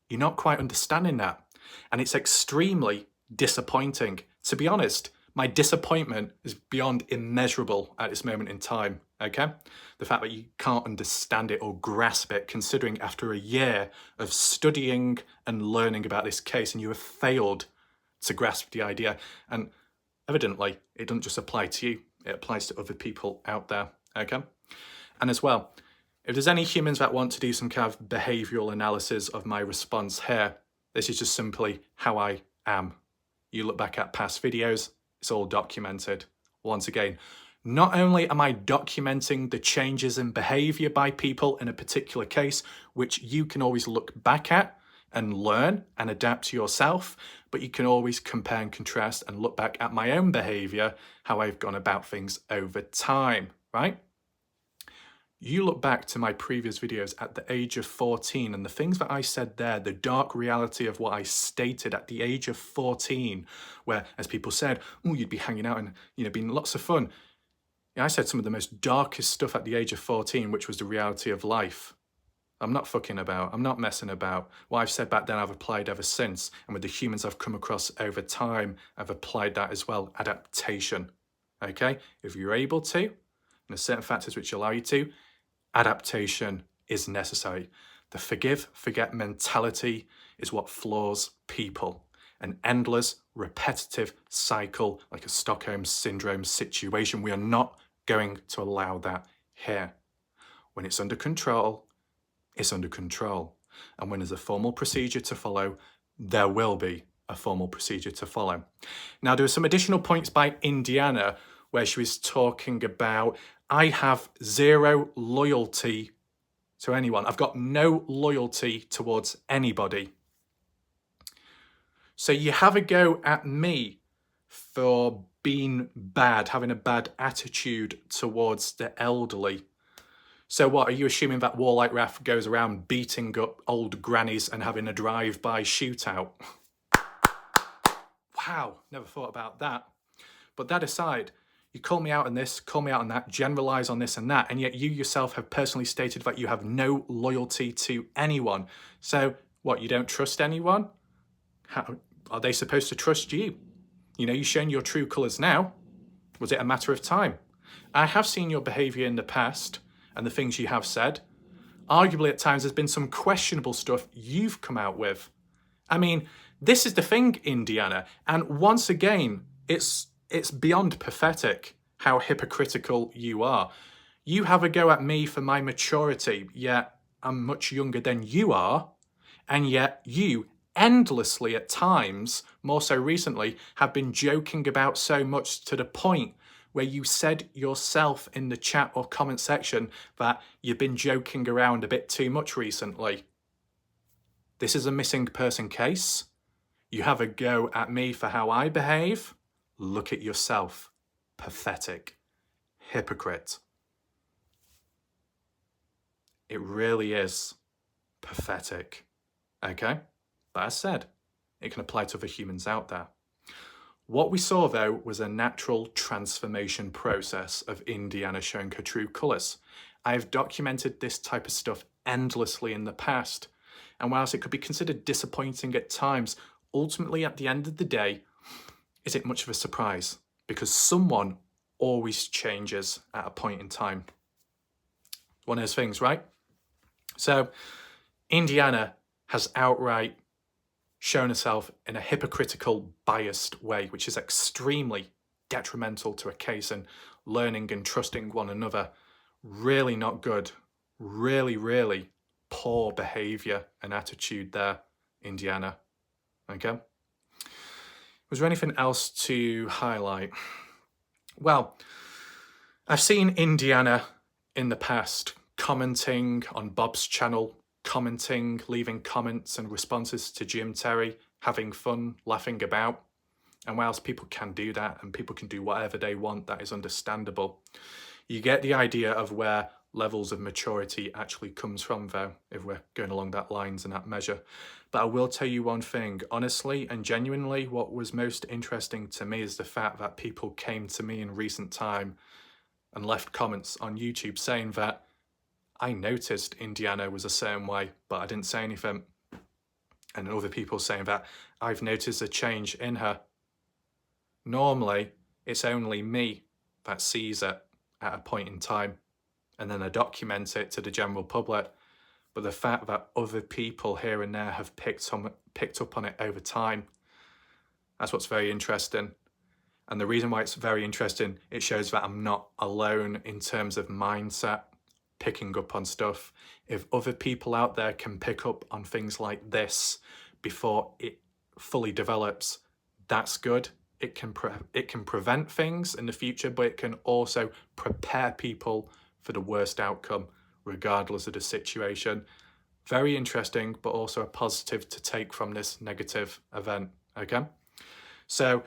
you're not quite understanding that. And it's extremely disappointing. To be honest, my disappointment is beyond immeasurable at this moment in time, okay? The fact that you can't understand it or grasp it, considering after a year of studying and learning about this case, and you have failed to grasp the idea. And evidently, it doesn't just apply to you, it applies to other people out there, okay? And as well, if there's any humans that want to do some kind of behavioural analysis of my response here, this is just simply how I am. You look back at past videos, it's all documented. Once again, not only am I documenting the changes in behaviour by people in a particular case, which you can always look back at and learn and adapt to yourself, but you can always compare and contrast and look back at my own behaviour, how I've gone about things over time, right? You look back to my previous videos at the age of 14 and the things that I said there, the dark reality of what I stated at the age of 14, where, as people said, oh, you'd be hanging out and, being lots of fun. Yeah, I said some of the most darkest stuff at the age of 14, which was the reality of life. I'm not fucking about. I'm not messing about. What I've said back then, I've applied ever since. And with the humans I've come across over time, I've applied that as well. Adaptation. Okay? If you're able to, and there's certain factors which allow you to, adaptation is necessary. The forgive, forget mentality is what floors people. An endless, repetitive cycle like a Stockholm Syndrome situation. We are not going to allow that here. When it's under control, it's under control. And when there's a formal procedure to follow, there will be a formal procedure to follow. Now, there were some additional points by Indiana where she was talking about, I have zero loyalty to anyone. I've got no loyalty towards anybody. So you have a go at me for being bad, having a bad attitude towards the elderly. So what, are you assuming that Warlight Raff goes around beating up old grannies and having a drive-by shootout? Wow, never thought about that. But that aside, you call me out on this, call me out on that, generalise on this and that, and yet you yourself have personally stated that you have no loyalty to anyone. So what, you don't trust anyone? How are they supposed to trust you? You've shown your true colours now. Was it a matter of time? I have seen your behaviour in the past and the things you have said. Arguably at times there's been some questionable stuff you've come out with. I mean, this is the thing, Indiana, and once again, it's beyond pathetic how hypocritical you are. You have a go at me for my maturity, yet I'm much younger than you are, and yet you endlessly at times, more so recently, have been joking about so much to the point where you said yourself in the chat or comment section that you've been joking around a bit too much recently. This is a missing person case. You have a go at me for how I behave. Look at yourself. Pathetic. Hypocrite. It really is pathetic. Okay? But as said, it can apply to other humans out there. What we saw, though, was a natural transformation process of Indiana showing her true colours. I have documented this type of stuff endlessly in the past, and whilst it could be considered disappointing at times, ultimately at the end of the day, is it much of a surprise? Because someone always changes at a point in time. One of those things, right? So Indiana has outright shown herself in a hypocritical, biased way, which is extremely detrimental to a case and learning and trusting one another. Really not good. Really, really poor behavior and attitude there, Indiana. Okay? Was there anything else to highlight? Well, I've seen Indiana in the past commenting on Bob's channel, commenting, leaving comments and responses to Jim Terry, having fun, laughing about. And whilst people can do that and people can do whatever they want, that is understandable. You get the idea of where levels of maturity actually comes from, though, if we're going along that lines and that measure. But I will tell you one thing, honestly and genuinely, what was most interesting to me is the fact that people came to me in recent time and left comments on YouTube saying that I noticed Indiana was a certain way, but I didn't say anything. And other people saying that I've noticed a change in her. Normally, it's only me that sees it at a point in time, and then I document it to the general public. But the fact that other people here and there have picked up on it over time, that's what's very interesting. And the reason why it's very interesting, it shows that I'm not alone in terms of mindset, picking up on stuff. If other people out there can pick up on things like this before it fully develops, that's good. It can prevent things in the future, but it can also prepare people for the worst outcome, regardless of the situation. Very interesting, but also a positive to take from this negative event, okay? So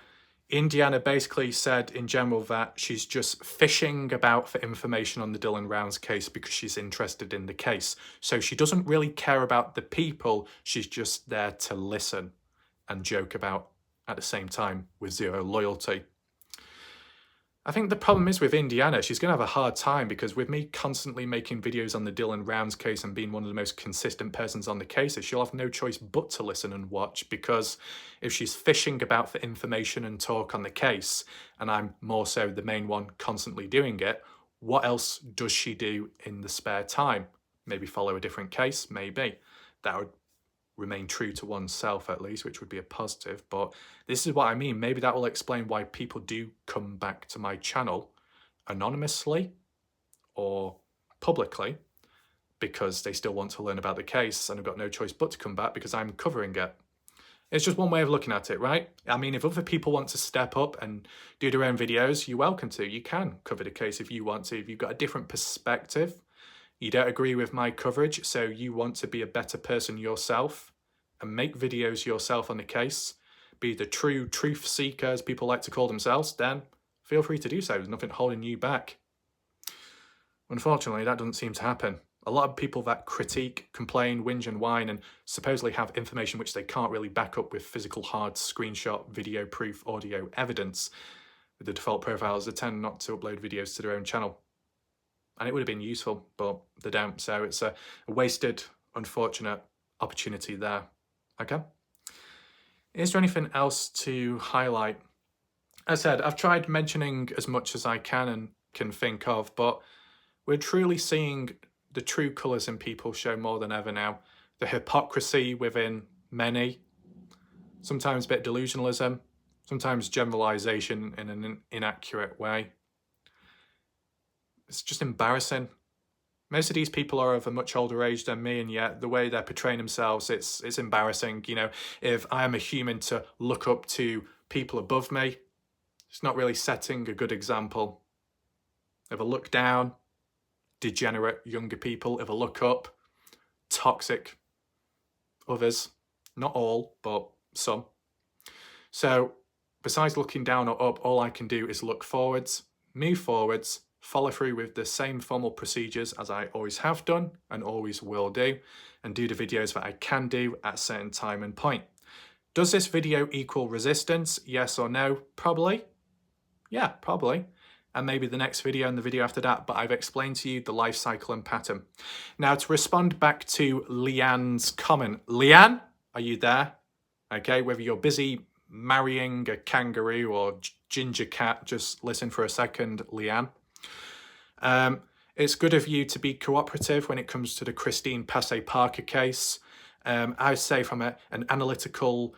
Indiana basically said in general that she's just fishing about for information on the Dylan Rounds case because she's interested in the case. So she doesn't really care about the people, she's just there to listen and joke about at the same time with zero loyalty. I think the problem is with Indiana, she's going to have a hard time because with me constantly making videos on the Dylan Rounds case and being one of the most consistent persons on the cases, she'll have no choice but to listen and watch, because if she's fishing about for information and talk on the case, and I'm more so the main one constantly doing it, what else does she do in the spare time? Maybe follow a different case, maybe. That would remain true to oneself at least, which would be a positive. But this is what I mean. Maybe that will explain why people do come back to my channel anonymously or publicly, because they still want to learn about the case and have got no choice but to come back because I'm covering it. It's just one way of looking at it, right? I mean, if other people want to step up and do their own videos, you're welcome to. You can cover the case if you want to. If you've got a different perspective, you don't agree with my coverage, so you want to be a better person yourself and make videos yourself on the case, be the true truth seeker, as people like to call themselves, then feel free to do so. There's nothing holding you back. Unfortunately, that doesn't seem to happen. A lot of people that critique, complain, whinge and whine and supposedly have information which they can't really back up with physical hard screenshot, video proof, audio evidence, with the default profiles, they tend not to upload videos to their own channel. And it would have been useful, but they don't. So it's a wasted, unfortunate opportunity there. Okay? Is there anything else to highlight? As I said, I've tried mentioning as much as I can and can think of, but we're truly seeing the true colours in people show more than ever now. The hypocrisy within many, sometimes a bit of delusionalism, sometimes generalisation in an inaccurate way. It's just embarrassing. Most of these people are of a much older age than me, and yet the way they're portraying themselves, it's embarrassing. You know, if I am a human to look up to people above me, it's not really setting a good example. If I look down, degenerate younger people. If I look up, toxic others. Not all, but some. So besides looking down or up, all I can do is look forwards, move forwards, follow through with the same formal procedures as I always have done and always will do, and do the videos that I can do at a certain time and point. Does this video equal resistance? Yes or no? Probably. Yeah, probably. And maybe the next video and the video after that, but I've explained to you the life cycle and pattern. Now, to respond back to Leanne's comment. Leanne, are you there? Okay, whether you're busy marrying a kangaroo or ginger cat, just listen for a second, Leanne. It's good of you to be cooperative when it comes to the Christine Passé Parker case. I say from an analytical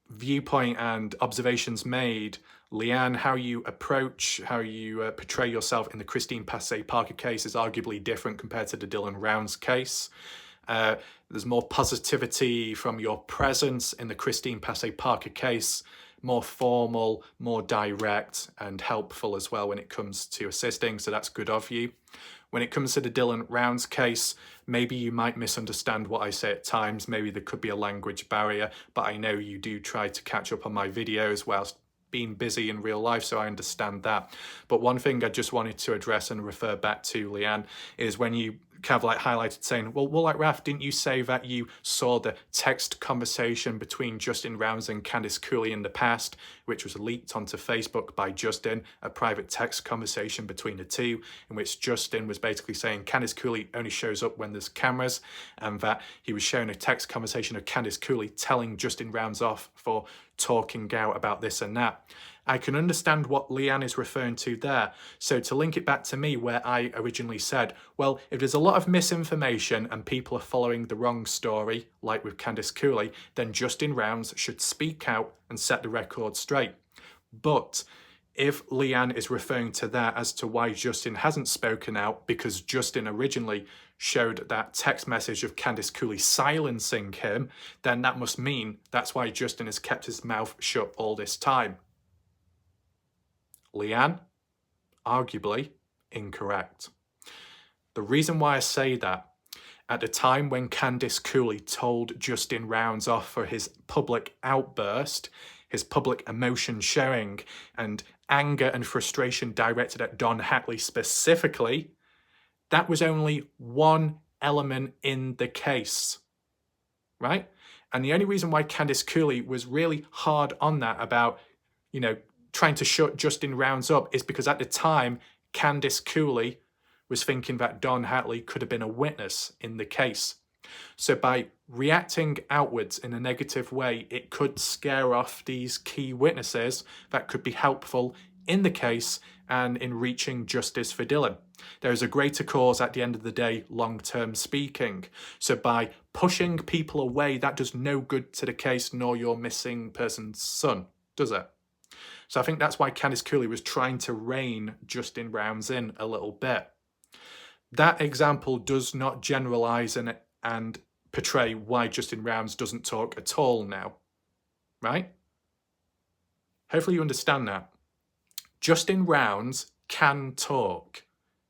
viewpoint and observations made, Leanne, how you approach, how you portray yourself in the Christine Passé Parker case is arguably different compared to the Dylan Rounds case. There's more positivity from your presence in the Christine Passé Parker case, more formal, more direct and helpful as well when it comes to assisting, so that's good of you. When it comes to the Dylan Rounds case, maybe you might misunderstand what I say at times, maybe there could be a language barrier, but I know you do try to catch up on my videos whilst being busy in real life, so I understand that. But one thing I just wanted to address and refer back to, Leanne, is when you kind of like highlighted saying, well, like Raf, didn't you say that you saw the text conversation between Justin Rounds and Candice Cooley in the past, which was leaked onto Facebook by Justin, a private text conversation between the two, in which Justin was basically saying Candice Cooley only shows up when there's cameras, and that he was showing a text conversation of Candice Cooley telling Justin Rounds off for talking out about this and that. I can understand what Leanne is referring to there. So to link it back to me where I originally said, well, if there's a lot of misinformation and people are following the wrong story, like with Candice Cooley, then Justin Rounds should speak out and set the record straight. But if Leanne is referring to that as to why Justin hasn't spoken out, because Justin originally showed that text message of Candice Cooley silencing him, then that must mean that's why Justin has kept his mouth shut all this time. Leanne, arguably incorrect. The reason why I say that, at the time when Candice Cooley told Justin Rounds off for his public outburst, his public emotion sharing and anger and frustration directed at Don Hatley specifically, that was only one element in the case, right? And the only reason why Candice Cooley was really hard on that about, trying to shut Justin Rounds up is because at the time, Candice Cooley was thinking that Don Hatley could have been a witness in the case. So by reacting outwards in a negative way, it could scare off these key witnesses that could be helpful in the case and in reaching justice for Dylan. There is a greater cause at the end of the day, long-term speaking. So by pushing people away, that does no good to the case nor your missing person's son, does it? So I think that's why Candice Cooley was trying to rein Justin Rounds in a little bit. That example does not generalize and portray why Justin Rounds doesn't talk at all now, right? Hopefully you understand that. Justin Rounds can talk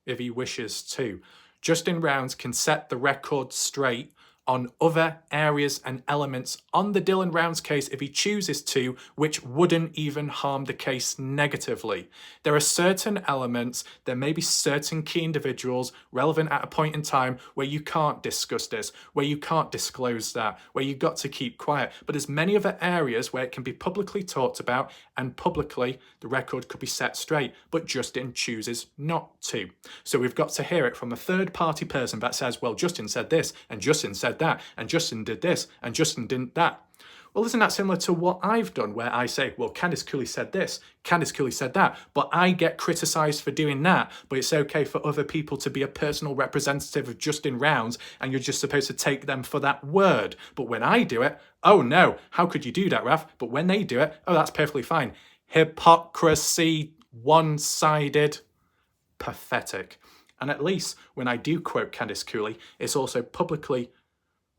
if he wishes to. Justin Rounds can set the record straight on other areas and elements on the Dylan Rounds case if he chooses to, which wouldn't even harm the case negatively. There are certain elements, there may be certain key individuals relevant at a point in time where you can't discuss this, where you can't disclose that, where you've got to keep quiet. But there's many other areas where it can be publicly talked about and publicly the record could be set straight, but Justin chooses not to. So we've got to hear it from a third party person that says, well, Justin said this and Justin said that, and Justin did this, and Justin didn't that. Well, isn't that similar to what I've done, where I say, well, Candice Cooley said this, Candice Cooley said that, but I get criticised for doing that, but it's okay for other people to be a personal representative of Justin Rounds, and you're just supposed to take them for that word. But when I do it, oh no, how could you do that, Raf? But when they do it, oh, that's perfectly fine. Hypocrisy, one-sided, pathetic. And at least when I do quote Candice Cooley, it's also publicly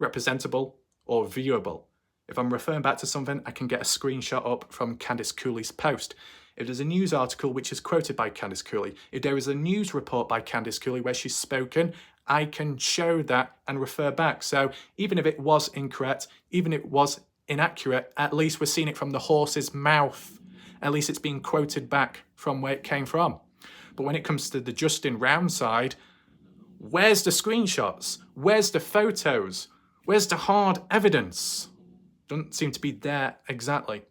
representable or viewable. If I'm referring back to something, I can get a screenshot up from Candice Cooley's post. If there's a news article which is quoted by Candice Cooley, if there is a news report by Candice Cooley where she's spoken, I can show that and refer back. So even if it was incorrect, even if it was inaccurate, at least we're seeing it from the horse's mouth. At least it's being quoted back from where it came from. But when it comes to the Justin Rounds side, where's the screenshots? Where's the photos? Where's the hard evidence? Doesn't seem to be there exactly.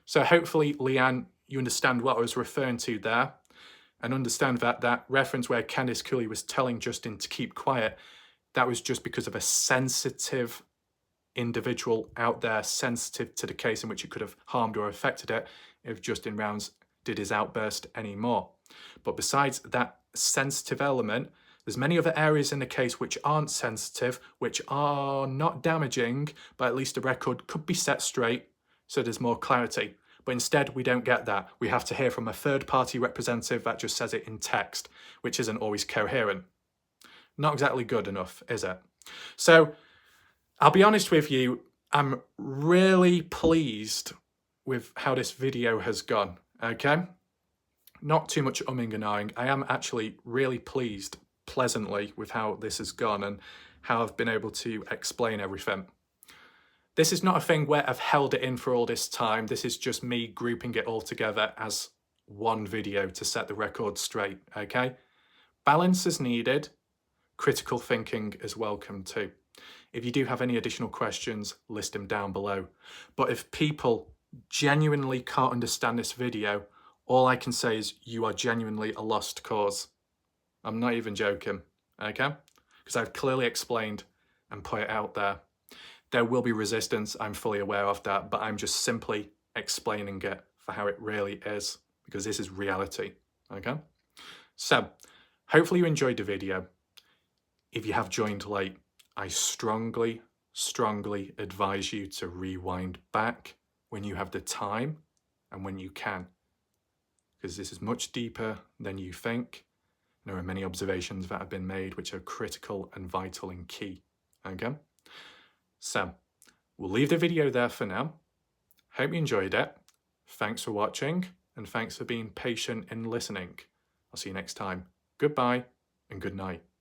So hopefully, Leanne, you understand what I was referring to there, and understand that that reference where Candice Cooley was telling Justin to keep quiet, that was just because of a sensitive individual out there, sensitive to the case in which it could have harmed or affected it if Justin Rounds did his outburst anymore. But besides that sensitive element, there's many other areas in the case which aren't sensitive, which are not damaging, but at least the record could be set straight so there's more clarity. But instead, we don't get that. We have to hear from a third-party representative that just says it in text, which isn't always coherent. Not exactly good enough, is it? So I'll be honest with you, I'm really pleased with how this video has gone, okay? Not too much umming and ahhing. I am actually really pleased, pleasantly, with how this has gone and how I've been able to explain everything. This is not a thing where I've held it in for all this time. This is just me grouping it all together as one video to set the record straight, okay? Balance is needed. Critical thinking is welcome too. If you do have any additional questions, list them down below. But if people genuinely can't understand this video, all I can say is you are genuinely a lost cause. I'm not even joking, okay? Because I've clearly explained and put it out there. There will be resistance, I'm fully aware of that, but I'm just simply explaining it for how it really is, because this is reality, okay? So, hopefully you enjoyed the video. If you have joined late, I strongly, strongly advise you to rewind back when you have the time and when you can, because this is much deeper than you think. There are many observations that have been made which are critical and vital and key, okay? So, we'll leave the video there for now. Hope you enjoyed it. Thanks for watching, and thanks for being patient in listening. I'll see you next time. Goodbye and good night.